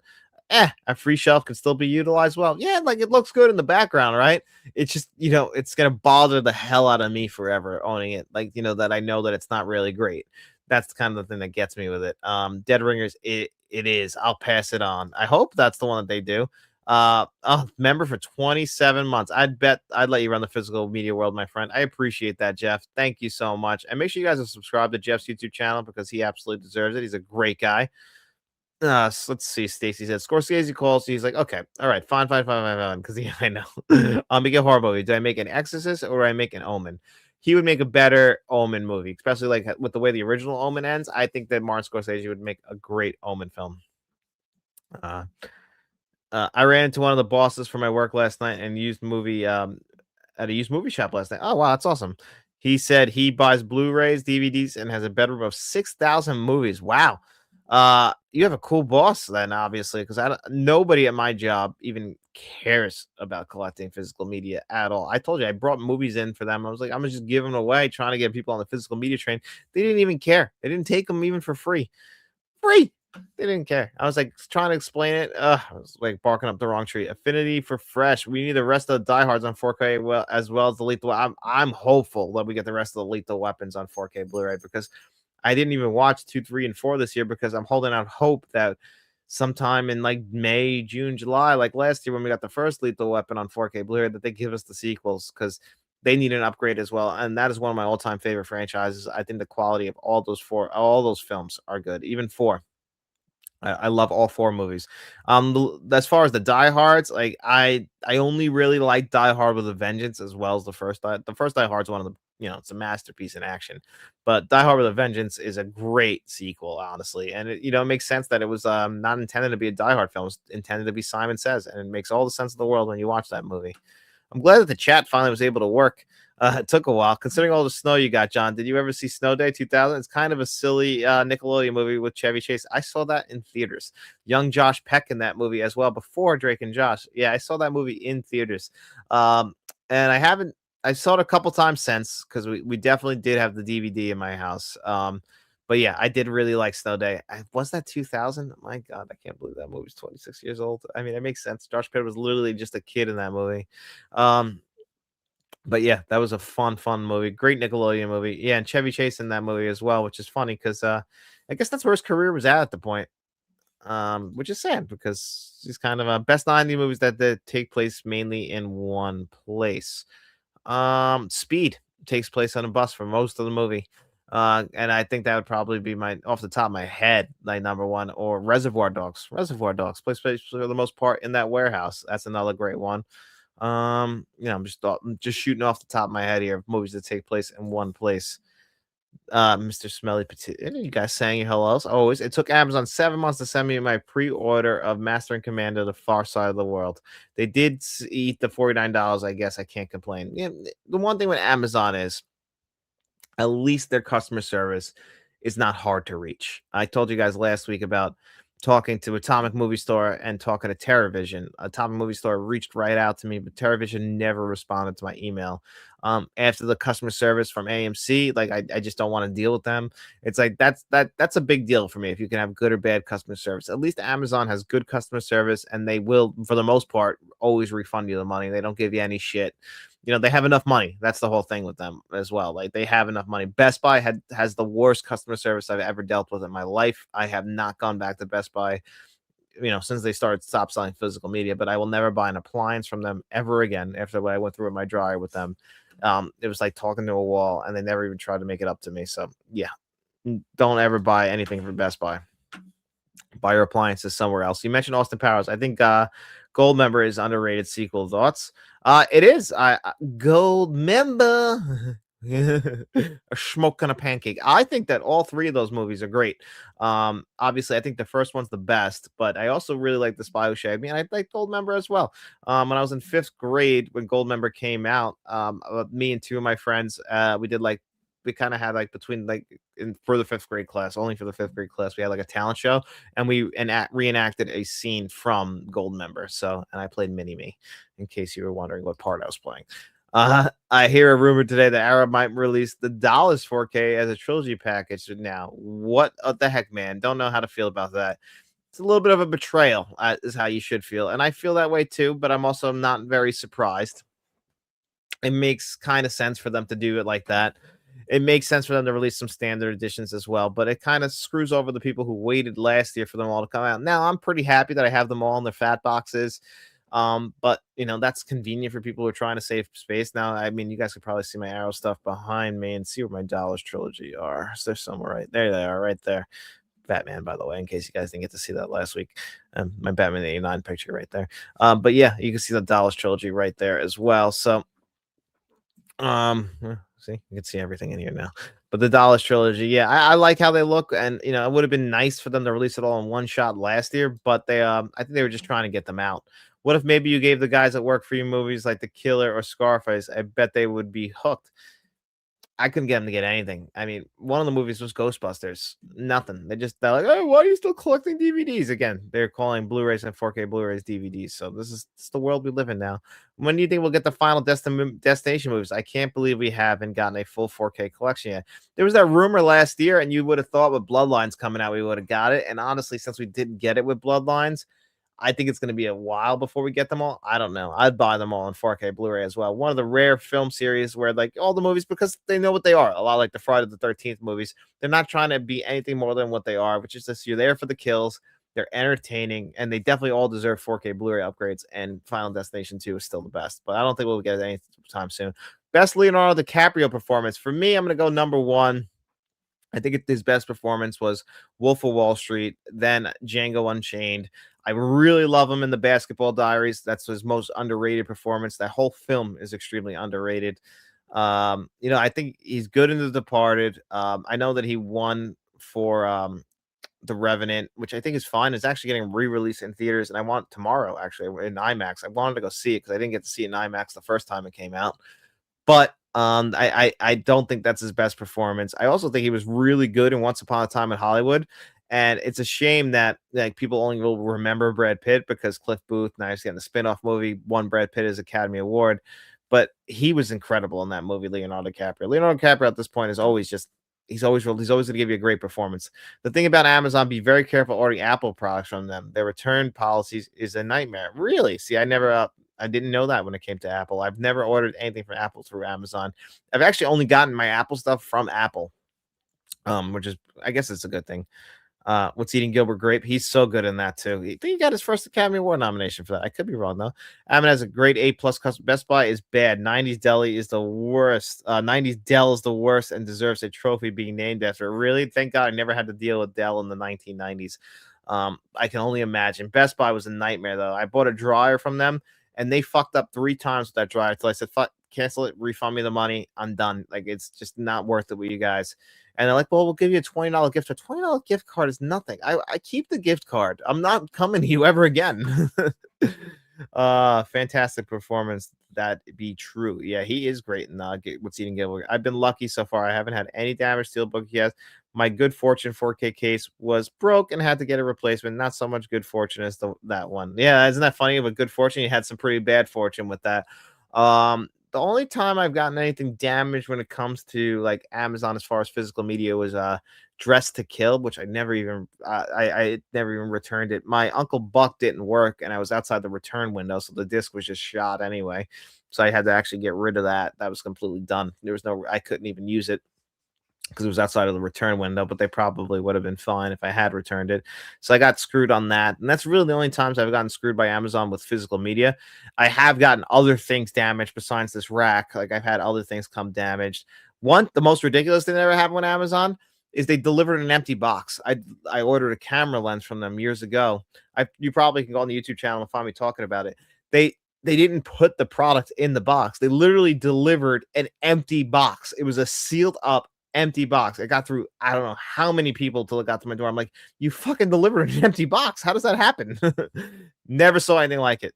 A free shelf can still be utilized well. Yeah, like it looks good in the background, right? It's just, it's gonna bother the hell out of me forever owning it. Like, that I know that it's not really great. That's kind of the thing that gets me with it. Dead Ringers, it is. I'll pass it on. I hope that's the one that they do. Member for 27 months. I'd bet I'd let you run the physical media world, my friend. I appreciate that, Jeff. Thank you so much. And make sure you guys are subscribed to Jeff's YouTube channel because he absolutely deserves it. He's a great guy. Let's see. Stacy said Scorsese calls. He's like, okay, all right, fine, fine, fine, fine, fine. Because I know. Make a horror movie. Do I make an Exorcist or I make an Omen? He would make a better Omen movie, especially like with the way the original Omen ends. I think that Martin Scorsese would make a great Omen film. I ran into one of the bosses for my work last night and used movie at a used movie shop last night. Oh wow, that's awesome. He said he buys Blu-rays, DVDs, and has a bedroom of 6,000 movies. Wow. You have a cool boss then, obviously, because nobody at my job even cares about collecting physical media at all. I told you I brought movies in for them. I was like, I'm gonna just give them away, trying to get people on the physical media train. They didn't even care. They didn't take them even for free. Free. They didn't care. I was like trying to explain it. I was like barking up the wrong tree. Affinity for fresh. We need the rest of the diehards on 4K, as well as the lethal. I'm hopeful that we get the rest of the lethal weapons on 4K Blu-ray because I didn't even watch 2, 3, and 4 this year because I'm holding out hope that sometime in like May, June, July, like last year when we got the first lethal weapon on 4K Blu-ray, that they give us the sequels because they need an upgrade as well. And that is one of my all-time favorite franchises. I think the quality of all those films are good, even 4. I love all 4 movies. As far as the diehards, like I only really like Die Hard with a Vengeance as well as the first the first Die Hard's one of the it's a masterpiece in action. But Die Hard with a Vengeance is a great sequel, honestly, and it makes sense that it was not intended to be a Die Hard film. It was intended to be Simon Says, and it makes all the sense in the world when you watch that movie. I'm glad that the chat finally was able to work. It took a while, considering all the snow you got, John. Did you ever see Snow Day 2000? It's kind of a silly Nickelodeon movie with Chevy Chase. I saw that in theaters. Young Josh Peck in that movie as well, before Drake and Josh. Yeah, I saw that movie in theaters. And I saw it a couple times since because we definitely did have the DVD in my house. But yeah, I did really like Snow Day. Was that 2000? My God, I can't believe that movie's 26 years old. I mean, it makes sense. Josh Peck was literally just a kid in that movie. But yeah, that was a fun movie. Great Nickelodeon movie. Yeah, and Chevy Chase in that movie as well, which is funny because I guess that's where his career was at the point. Which is sad because he's kind of best 90 movies that take place mainly in one place. Speed takes place on a bus for most of the movie. And I think that would probably be my off the top of my head, like number one, or Reservoir Dogs. Reservoir Dogs plays place for the most part in that warehouse. That's another great one. I'm just shooting off the top of my head here of movies that take place in one place. Mr. Smelly Potato, you guys saying your hellos always. It took Amazon 7 months to send me my pre-order of Master and Commander: The Far Side of the World. They did eat the $49. I guess I can't complain. Yeah, the one thing with Amazon is at least their customer service is not hard to reach. I told you guys last week about talking to Atomic Movie Store and talking to TerraVision. Atomic Movie Store reached right out to me, but TerraVision never responded to my email. After the customer service from AMC, like I just don't want to deal with them. It's like that's a big deal for me if you can have good or bad customer service. At least Amazon has good customer service, and they will, for the most part, always refund you the money. They don't give you any shit. They have enough money. That's the whole thing with them as well. Like they have enough money. Best Buy has the worst customer service I've ever dealt with in my life. I have not gone back to Best Buy, since they stopped selling physical media, but I will never buy an appliance from them ever again after what I went through with my dryer with them. It was like talking to a wall, and they never even tried to make it up to me. So yeah, don't ever buy anything from Best Buy. Buy your appliances somewhere else. You mentioned Austin Powers. I think Gold Member is underrated sequel. Thoughts? It is. Gold Member. A smoke and a pancake. I think that all 3 of those movies are great. Obviously, I think the first one's the best, but I also really like The Spy Who Shagged Me, and I like Gold Member as well. When I was in 5th grade, when Gold Member came out, me and 2 of my friends, we did like we kind of had like between like in for the fifth grade class, only for the fifth grade class, we had like a talent show, and we reenacted a scene from Gold Member. So, and I played Mini Me, in case you were wondering what part I was playing. I hear a rumor today that Arrow might release the Dallas 4K as a trilogy package now. What the heck, man? Don't know how to feel about that. It's a little bit of a betrayal, is how you should feel, and I feel that way too. But I'm also not very surprised. It makes kind of sense for them to do it like that. It makes sense for them to release some standard editions as well, but it kind of screws over the people who waited last year for them all to come out. Now I'm pretty happy that I have them all in their fat boxes. But you know, that's convenient for people who are trying to save space. Now, I mean, you guys could probably see my Arrow stuff behind me and see where my Dollars trilogy are. So they're somewhere right there. They are right there. Batman, by the way, in case you guys didn't get to see that last week. My Batman 89 picture right there. But yeah, you can see the Dollars trilogy right there as well. So see, you can see everything in here now. But the Dallas trilogy, yeah, I like how they look, and you know, it would have been nice for them to release it all in one shot last year, but they, I think they were just trying to get them out. What if maybe you gave the guys that work for you movies like The Killer or Scarface? I bet they would be hooked. I couldn't get them to get anything. I mean, one of the movies was Ghostbusters. Nothing. They're like, oh, why are you still collecting DVDs? Again, they're calling Blu-rays and 4K Blu-rays DVDs. So this is the world we live in now. When do you think we'll get the final destination movies? I can't believe we haven't gotten a full 4K collection yet. There was that rumor last year, and you would have thought with Bloodlines coming out, we would have got it. And honestly, since we didn't get it with Bloodlines, I think it's going to be a while before we get them all. I don't know. I'd buy them all in 4K Blu-ray as well. One of the rare film series where like all the movies, because they know what they are, a lot like the Friday the 13th movies, they're not trying to be anything more than what they are, which is just you're there for the kills. They're entertaining, and they definitely all deserve 4K Blu-ray upgrades, and Final Destination 2 is still the best. But I don't think we'll get it anytime soon. Best Leonardo DiCaprio performance. For me, I'm going to go number one. I think his best performance was Wolf of Wall Street, then Django Unchained. I really love him in the Basketball Diaries. That's his most underrated performance. That whole film is extremely underrated. You know, I think he's good in The Departed. I know that he won for The Revenant, which I think is fine. It's actually getting re-released in theaters, and I want tomorrow actually in IMAX. I wanted to go see it because I didn't get to see it in IMAX the first time it came out. But I don't think that's his best performance. I also think he was really good in Once Upon a Time in Hollywood, and it's a shame that like people only will remember Brad Pitt because Cliff Booth, now he's getting the spin-off movie, won Brad Pitt his Academy Award, but he was incredible in that movie. Leonardo DiCaprio. Leonardo DiCaprio at this point is always just he's always going to give you a great performance. The thing about Amazon, be very careful ordering Apple products from them. Their return policies is a nightmare. Really? See, I didn't know that when it came to Apple. I've never ordered anything from Apple through Amazon. I've actually only gotten my Apple stuff from Apple, which is, I guess it's a good thing. What's Eating Gilbert Grape? He's so good in that too. I think he got his first Academy Award nomination for that. I could be wrong though. Ammon has a great A+ custom. Best Buy is bad. 90s Deli is the worst. 90s Dell is the worst and deserves a trophy being named after it. Really? Thank God I never had to deal with Dell in the 1990s. I can only imagine. Best Buy was a nightmare though. I bought a dryer from them, and they fucked up 3 times with that dryer until I said, fuck, cancel it, refund me the money. I'm done. Like, it's just not worth it with you guys. And they're like, well, we'll give you a $20 gift. A $20 gift card is nothing. I keep the gift card. I'm not coming to you ever again. Fantastic performance. That be true. Yeah, he is great in What's Eating Gilbert. I've been lucky so far. I haven't had any damage steelbook yet. My Good Fortune 4K case was broke and had to get a replacement. Not so much good fortune as that one. Yeah, isn't that funny? With Good Fortune, you had some pretty bad fortune with that. The only time I've gotten anything damaged when it comes to like Amazon as far as physical media was Dress to Kill, which I never even I never even returned it. My Uncle Buck didn't work, and I was outside the return window, so the disc was just shot anyway. So I had to actually get rid of that. That was completely done. There was no, I couldn't even use it because it was outside of the return window, but they probably would have been fine if I had returned it. So I got screwed on that. And that's really the only times I've gotten screwed by Amazon with physical media. I have gotten other things damaged besides this rack. Like I've had other things come damaged. The most ridiculous thing that ever happened with Amazon is they delivered an empty box. I ordered a camera lens from them years ago. You probably can go on the YouTube channel and find me talking about it. They didn't put the product in the box. They literally delivered an empty box. It was a sealed up empty box. It got through I don't know how many people till it got to my door. I'm like, you fucking delivered an empty box. How does that happen? Never saw anything like it.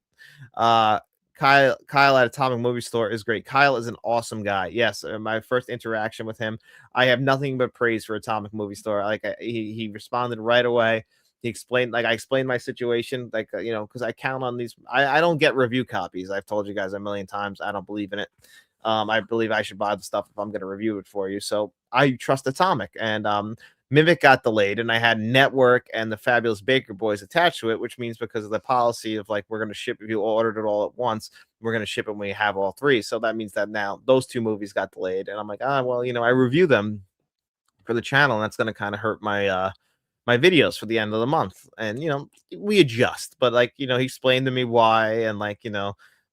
Kyle at Atomic Movie Store is great. Kyle is an awesome guy. Yes, my first interaction with him, I have nothing but praise for Atomic Movie Store. He responded right away. He explained, like, I explained my situation, like, because I count on these. I don't get review copies. I've told you guys a million times. I don't believe in it. I believe I should buy the stuff if I'm going to review it for you. So I trust Atomic, and Mimic got delayed, and I had Network and the Fabulous Baker Boys attached to it, which means because of the policy of like we're going to ship, if you ordered it all at once, we're going to ship it when we have all three. So that means that now those two movies got delayed, and I'm like, well, I review them for the channel, and that's going to kind of hurt my videos for the end of the month. And we adjust, but like he explained to me why, and like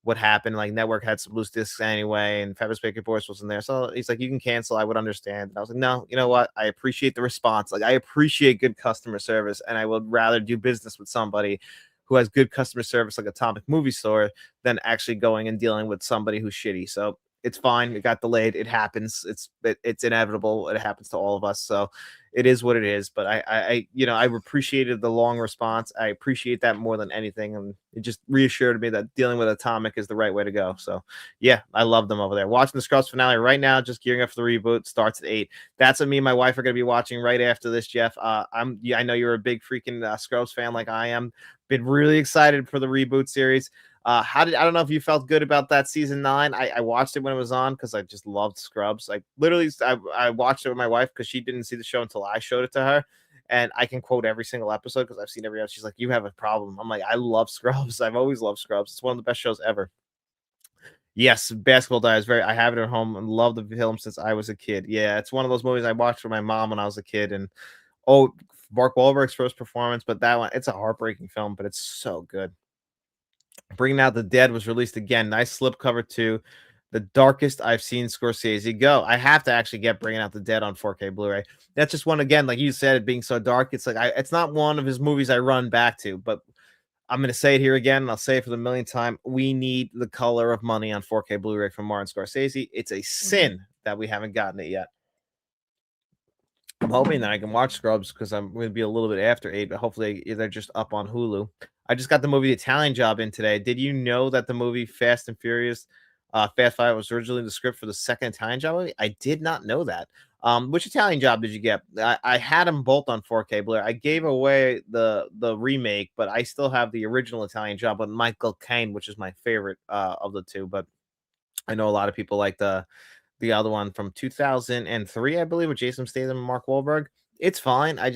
what happened. Like Network had some loose discs anyway, and Fabulous Baker Boys wasn't there, so he's like, you can cancel, I would understand. And I was like, no, you know what, I appreciate the response. Like, I appreciate good customer service, and I would rather do business with somebody who has good customer service like Atomic Movie Store than actually going and dealing with somebody who's shitty. So it's fine. It got delayed. It happens. It's inevitable. It happens to all of us. So it is what it is. But I appreciated the long response. I appreciate that more than anything, and it just reassured me that dealing with Atomic is the right way to go. So yeah, I love them over there. Watching the Scrubs finale right now. Just gearing up for the reboot. Starts at 8. That's what me and my wife are going to be watching right after this, Jeff. I know you're a big freaking Scrubs fan like I am. Been really excited for the reboot series. I don't know if you felt good about that season 9. I watched it when it was on because I just loved Scrubs. Like literally, I watched it with my wife because she didn't see the show until I showed it to her, and I can quote every single episode because I've seen every episode. She's like, "You have a problem." I'm like, "I love Scrubs. I've always loved Scrubs. It's one of the best shows ever." Yes, Basketball Diaries. I have it at home and love the film since I was a kid. Yeah, it's one of those movies I watched with my mom when I was a kid, and oh, Mark Wahlberg's first performance, but that one, it's a heartbreaking film, but it's so good. Bringing Out the Dead was released again. Nice slipcover too. The darkest I've seen Scorsese go. I have to actually get Bringing Out the Dead on 4K Blu-ray. That's just one, again, like you said, it being so dark. It's like it's not one of his movies I run back to, but I'm going to say it here again, and I'll say it for the millionth time. We need The Color of Money on 4K Blu-ray from Martin Scorsese. It's a sin that we haven't gotten it yet. I'm hoping that I can watch Scrubs because I'm going to be a little bit after 8, but hopefully they're just up on Hulu. I just got the movie Italian Job in today. Did you know that the movie Fast and Furious, Fast Five was originally the script for the second Italian Job movie? I did not know that. Which Italian Job did you get? I had them both on 4K Blu-ray. I gave away the remake, but I still have the original Italian Job with Michael Caine, which is my favorite of the two. But I know a lot of people like the other one from 2003, I believe, with Jason Statham and Mark Wahlberg. It's fine. I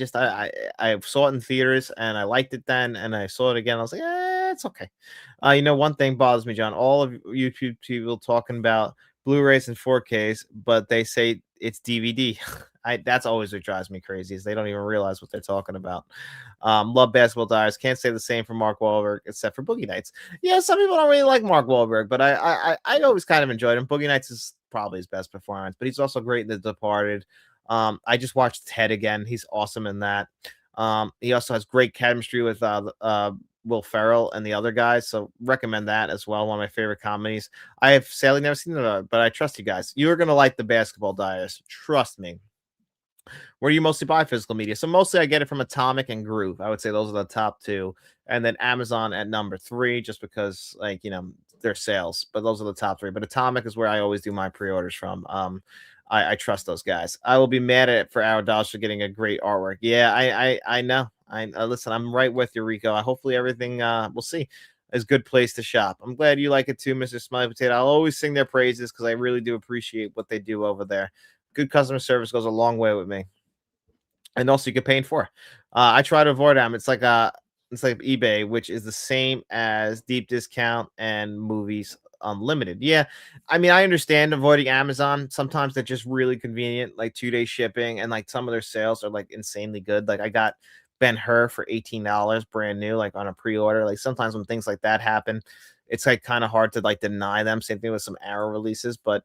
saw it in theaters and I liked it then, and I saw it again. I was like, it's okay. One thing bothers me, John. All of YouTube people talking about Blu-rays and 4Ks, but they say it's DVD. That's always what drives me crazy, is they don't even realize what they're talking about. Love Basketball Diaries. Can't say the same for Mark Wahlberg, except for Boogie Nights. Yeah, some people don't really like Mark Wahlberg, but I always kind of enjoyed him. Boogie Nights is probably his best performance, but he's also great in The Departed. I just watched Ted again. He's awesome in that. He also has great chemistry with Will Ferrell and the other guys, so recommend that as well. One of my favorite comedies. I have sadly never seen it, but I trust you guys. You're gonna like The Basketball Diaries. Trust me. Where do you mostly buy physical media? So mostly I get it from Atomic and Groove. I would say those are the top two, and then Amazon at number 3, just because their sales. But those are the top 3. But Atomic is where I always do my pre-orders from. I trust those guys. I will be mad at it for our dollars for getting a great artwork. Yeah, I know. I listen. I'm right with you, Rico. Hopefully everything we'll see is a good place to shop. I'm glad you like it too, Mr. Smiley Potato. I'll always sing their praises because I really do appreciate what they do over there. Good customer service goes a long way with me. And also you can pay in 4. I try to avoid them. It's like eBay, which is the same as deep discount and movies unlimited. Yeah, I mean, I understand avoiding Amazon. Sometimes they're just really convenient, like 2-day shipping, and like some of their sales are like insanely good. Like I got Ben-Hur for $18 brand new, like on a pre-order. Like sometimes when things like that happen, it's like kind of hard to like deny them. Same thing with some Arrow releases, but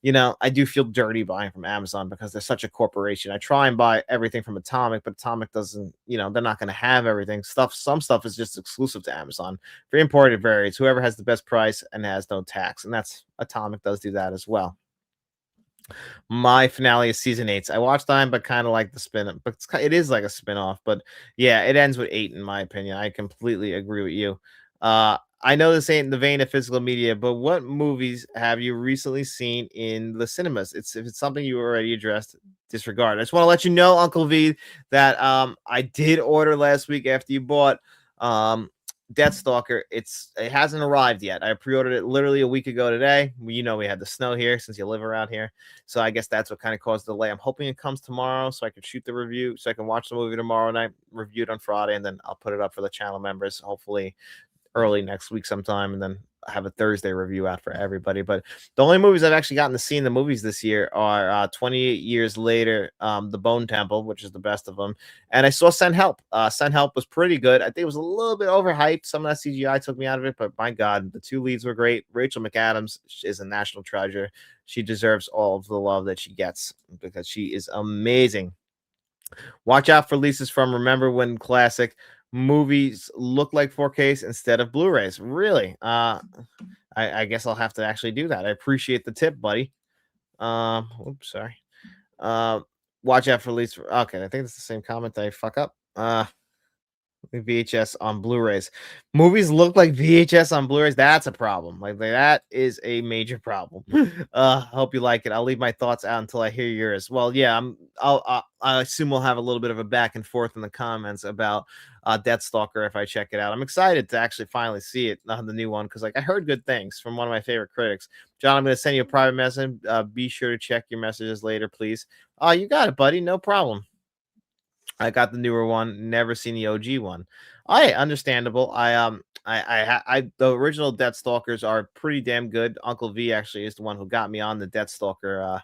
I do feel dirty buying from Amazon because they're such a corporation. I try and buy everything from Atomic, but Atomic doesn't, they're not going to have everything. Some stuff is just exclusive to Amazon. For import, it varies. Whoever has the best price and has no tax. And that's Atomic does do that as well. My finale is season 8. I watched time, but kind of like the spin, but it is like a spin-off. But yeah, it ends with 8 in my opinion. I completely agree with you. I know this ain't in the vein of physical media, but what movies have you recently seen in the cinemas? If it's something you already addressed, disregard. I just want to let you know, Uncle V, that I did order last week after you bought um Deathstalker. It hasn't arrived yet. I pre-ordered it literally a week ago today. You know we had the snow here since you live around here, so I guess that's what kind of caused the delay. I'm hoping it comes tomorrow so I can shoot the review, so I can watch the movie tomorrow night, review it on Friday, and then I'll put it up for the channel members. Hopefully early next week sometime, and then have a Thursday review out for everybody. But the only movies I've actually gotten to see in the movies this year are 28 Years Later, The Bone Temple, which is the best of them, and I saw Send Help. Send Help was pretty good. I think it was a little bit overhyped. Some of that CGI took me out of it, but my God, the two leads were great. Rachel McAdams is a national treasure. She deserves all of the love that she gets because she is amazing. Watch out for leases from Remember When Classic. Movies look like 4Ks instead of Blu-rays. Really? I guess I'll have to actually do that. I appreciate the tip, buddy. Oops, sorry. Watch out for leases. Okay, I think it's the same comment that I fuck up. VHS on Blu-rays. Movies look like VHS on Blu-rays. That's a problem. Like that is a major problem. Hope you like it. I'll leave my thoughts out until I hear yours. Well, yeah, I assume we'll have a little bit of a back and forth in the comments about Deathstalker if I check it out. I'm excited to actually finally see it, the new one, because like I heard good things from one of my favorite critics. John, I'm going to send you a private message. Be sure to check your messages later, please. You got it, buddy. No problem. I got the newer one, never seen the OG one. Understandable. The original Deathstalkers are pretty damn good. Uncle V actually is the one who got me on the Deathstalker.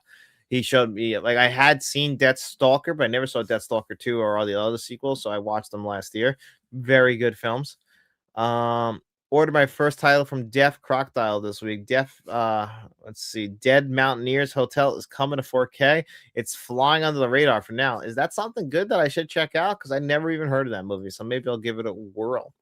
He showed me, like, I had seen Deathstalker, but I never saw Deathstalker 2 or all the other sequels, so I watched them last year. Very good films. Ordered my first title from Deaf Crocodile this week. Let's see, Dead Mountaineers Hotel is coming to 4K. It's flying under the radar for now. Is that something good that I should check out? Because I never even heard of that movie, so maybe I'll give it a whirl.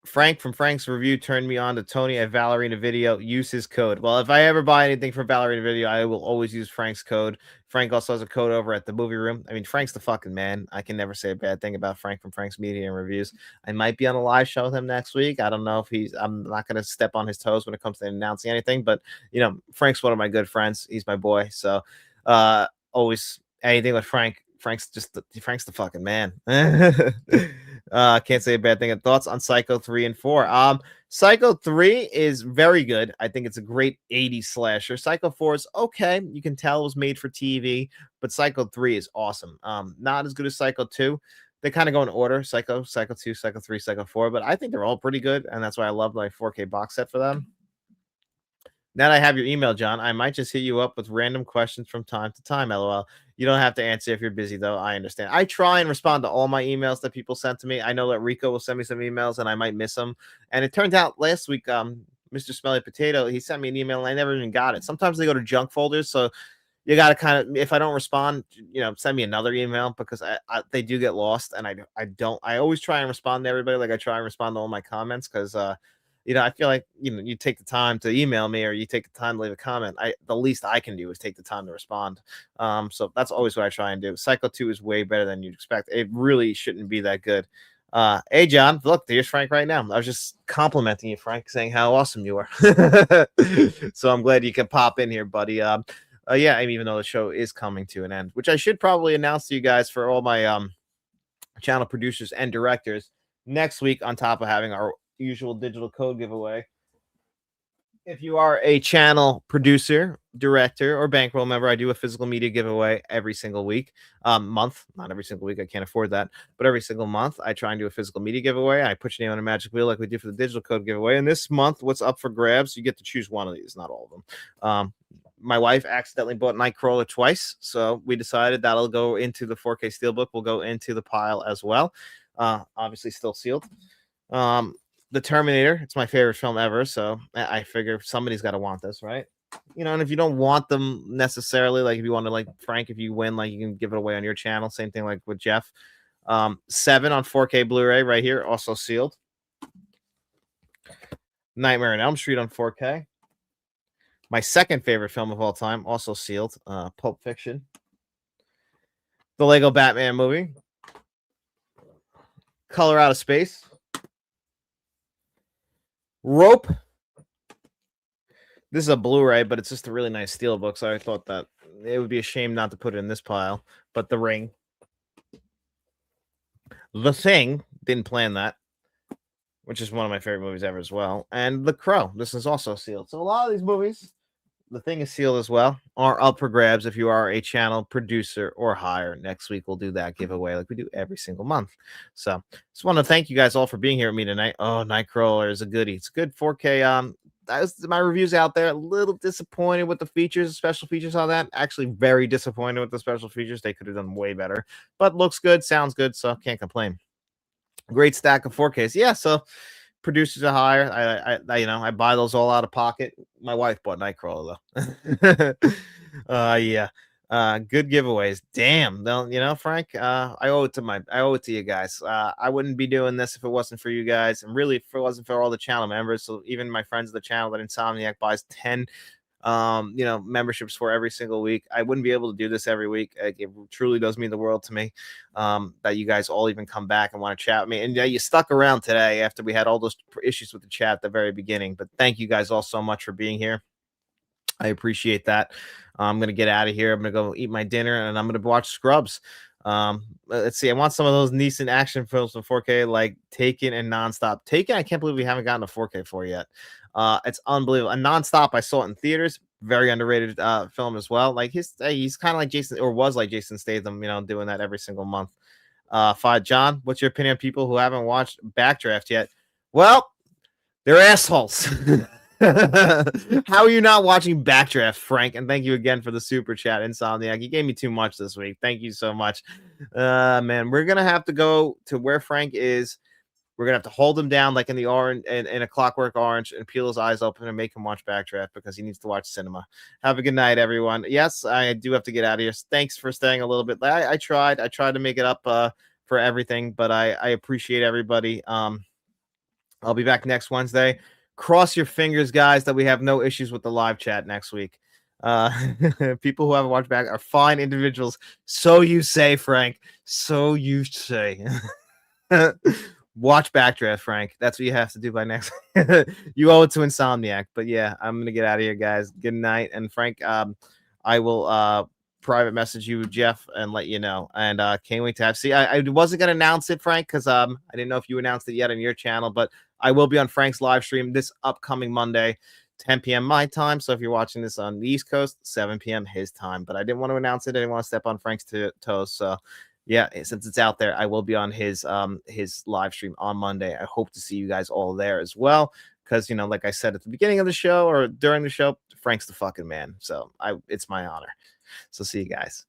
Frank from Frank's Review turned me on to Tony at Valerina Video. Use his code. Well, if I ever buy anything from Valerina Video, I will always use Frank's code. Frank also has a code over at the movie room. I mean, Frank's the fucking man. I can never say a bad thing about Frank from Frank's Media and Reviews. I might be on a live show with him next week. I don't know if I'm not going to step on his toes when it comes to announcing anything, but you know, Frank's one of my good friends. He's my boy. So, always anything with Frank. Frank's the fucking man. Can't say a bad thing. Thoughts on Psycho 3 and 4? Psycho 3 is very good. I think it's a great 80s slasher. Psycho 4 is okay. You can tell it was made for TV, but Psycho 3 is awesome. Not as good as Psycho 2. They kind of go in order: Psycho 2, Psycho 3, Psycho 4, but I think they're all pretty good, and that's why I love my 4K box set for them. Now that I have your email, John, I might just hit you up with random questions from time to time. LOL. You don't have to answer if you're busy, though. I understand. I try and respond to all my emails that people send to me. I know that Rico will send me some emails, and I might miss them. And it turned out last week, Mr. Smelly Potato, he sent me an email, and I never even got it. Sometimes they go to junk folders, so you got to kind of, if I don't respond, send me another email because they do get lost, and I always try and respond to everybody. Like I try and respond to all my comments because I feel like, you take the time to email me or you take the time to leave a comment. The least I can do is take the time to respond. So that's always what I try and do. Psycho 2 is way better than you'd expect. It really shouldn't be that good. Hey, John, look, there's Frank right now. I was just complimenting you, Frank, saying how awesome you are. So I'm glad you can pop in here, buddy. Yeah, I mean, even though the show is coming to an end, which I should probably announce to you guys for all my channel producers and directors next week, on top of having our usual digital code giveaway. If you are a channel producer, director, or bankroll member, I do a physical media giveaway every single week, month. Not every single week, I can't afford that, but every single month I try and do a physical media giveaway. I put your name on a magic wheel like we do for the digital code giveaway. And this month, what's up for grabs? You get to choose one of these, not all of them. My wife accidentally bought Nightcrawler twice, so we decided that'll go into the 4K Steelbook. Will go into the pile as well. Obviously still sealed. The Terminator, it's my favorite film ever, so I figure somebody's got to want this, right? And if you don't want them necessarily, like if you want to, like Frank, if you win, like you can give it away on your channel. Same thing like with Jeff. 7 on 4K Blu-ray right here, also sealed. Nightmare on Elm Street on 4K. My second favorite film of all time, also sealed. Pulp Fiction. The Lego Batman movie. Color Out of Space. Rope. This is a Blu-ray, but it's just a really nice steelbook, so I thought that it would be a shame not to put it in this pile. But The Ring. The Thing, didn't plan that, which is one of my favorite movies ever as well. And The Crow. This is also sealed. So a lot of these movies, The Thing is sealed as well, are up for grabs if you are a channel producer or higher. Next week, we'll do that giveaway like we do every single month. So just want to thank you guys all for being here with me tonight. Oh, Nightcrawler is a goodie. It's a good 4K. That's my reviews out there. A little disappointed with the features, special features on that. Actually, very disappointed with the special features. They could have done way better, but looks good, sounds good, so can't complain. Great stack of 4Ks. Yeah, so producers are higher. I buy those all out of pocket. My wife bought Nightcrawler though. Yeah. Good giveaways. Damn. Frank, I owe it to you guys. I wouldn't be doing this if it wasn't for you guys, and really if it wasn't for all the channel members. So even my friends of the channel that Insomniac buys 10 memberships for every single week, I wouldn't be able to do this every week. It truly does mean the world to me that you guys all even come back and want to chat with me, and you stuck around today after we had all those issues with the chat at the very beginning. But thank you guys all so much for being here. I appreciate that. I'm gonna get out of here. I'm gonna go eat my dinner, and I'm gonna watch Scrubs. Let's see. I want some of those Neeson action films in 4K, like Taken and Nonstop. Taken, I can't believe we haven't gotten a 4K for yet. It's unbelievable. And Nonstop, I saw it in theaters. Very underrated film as well. Like he's kind of like Jason, or was like Jason Statham, doing that every single month. John, what's your opinion on people who haven't watched Backdraft yet? Well, they're assholes. How are you not watching Backdraft, Frank? And thank you again for the super chat, Insomniac. You gave me too much this week. Thank you so much. Man, we're gonna have to go to where Frank is. We're gonna have to hold him down like in the orange and in a Clockwork Orange and peel his eyes open and make him watch Backdraft because he needs to watch cinema. Have a good night, everyone. Yes, I do have to get out of here. Thanks for staying a little bit. I tried to make it up for everything, but I appreciate everybody. I'll be back next Wednesday. Cross your fingers, guys, that we have no issues with the live chat next week. People who haven't watched back are fine individuals. So you say, Frank. So you say. Watch Backdraft, Frank. That's what you have to do by next. You owe it to Insomniac. But yeah, I'm gonna get out of here, guys. Good night. And Frank, I will private message you, Jeff, and let you know. And can't wait to have. See, I wasn't gonna announce it, Frank, because I didn't know if you announced it yet on your channel, but I will be on Frank's live stream this upcoming Monday, 10 p.m. my time. So if you're watching this on the East Coast, 7 p.m. his time. But I didn't want to announce it. I didn't want to step on Frank's toes. So yeah, since it's out there, I will be on his live stream on Monday. I hope to see you guys all there as well. Because, like I said at the beginning of the show or during the show, Frank's the fucking man. So it's my honor. So see you guys.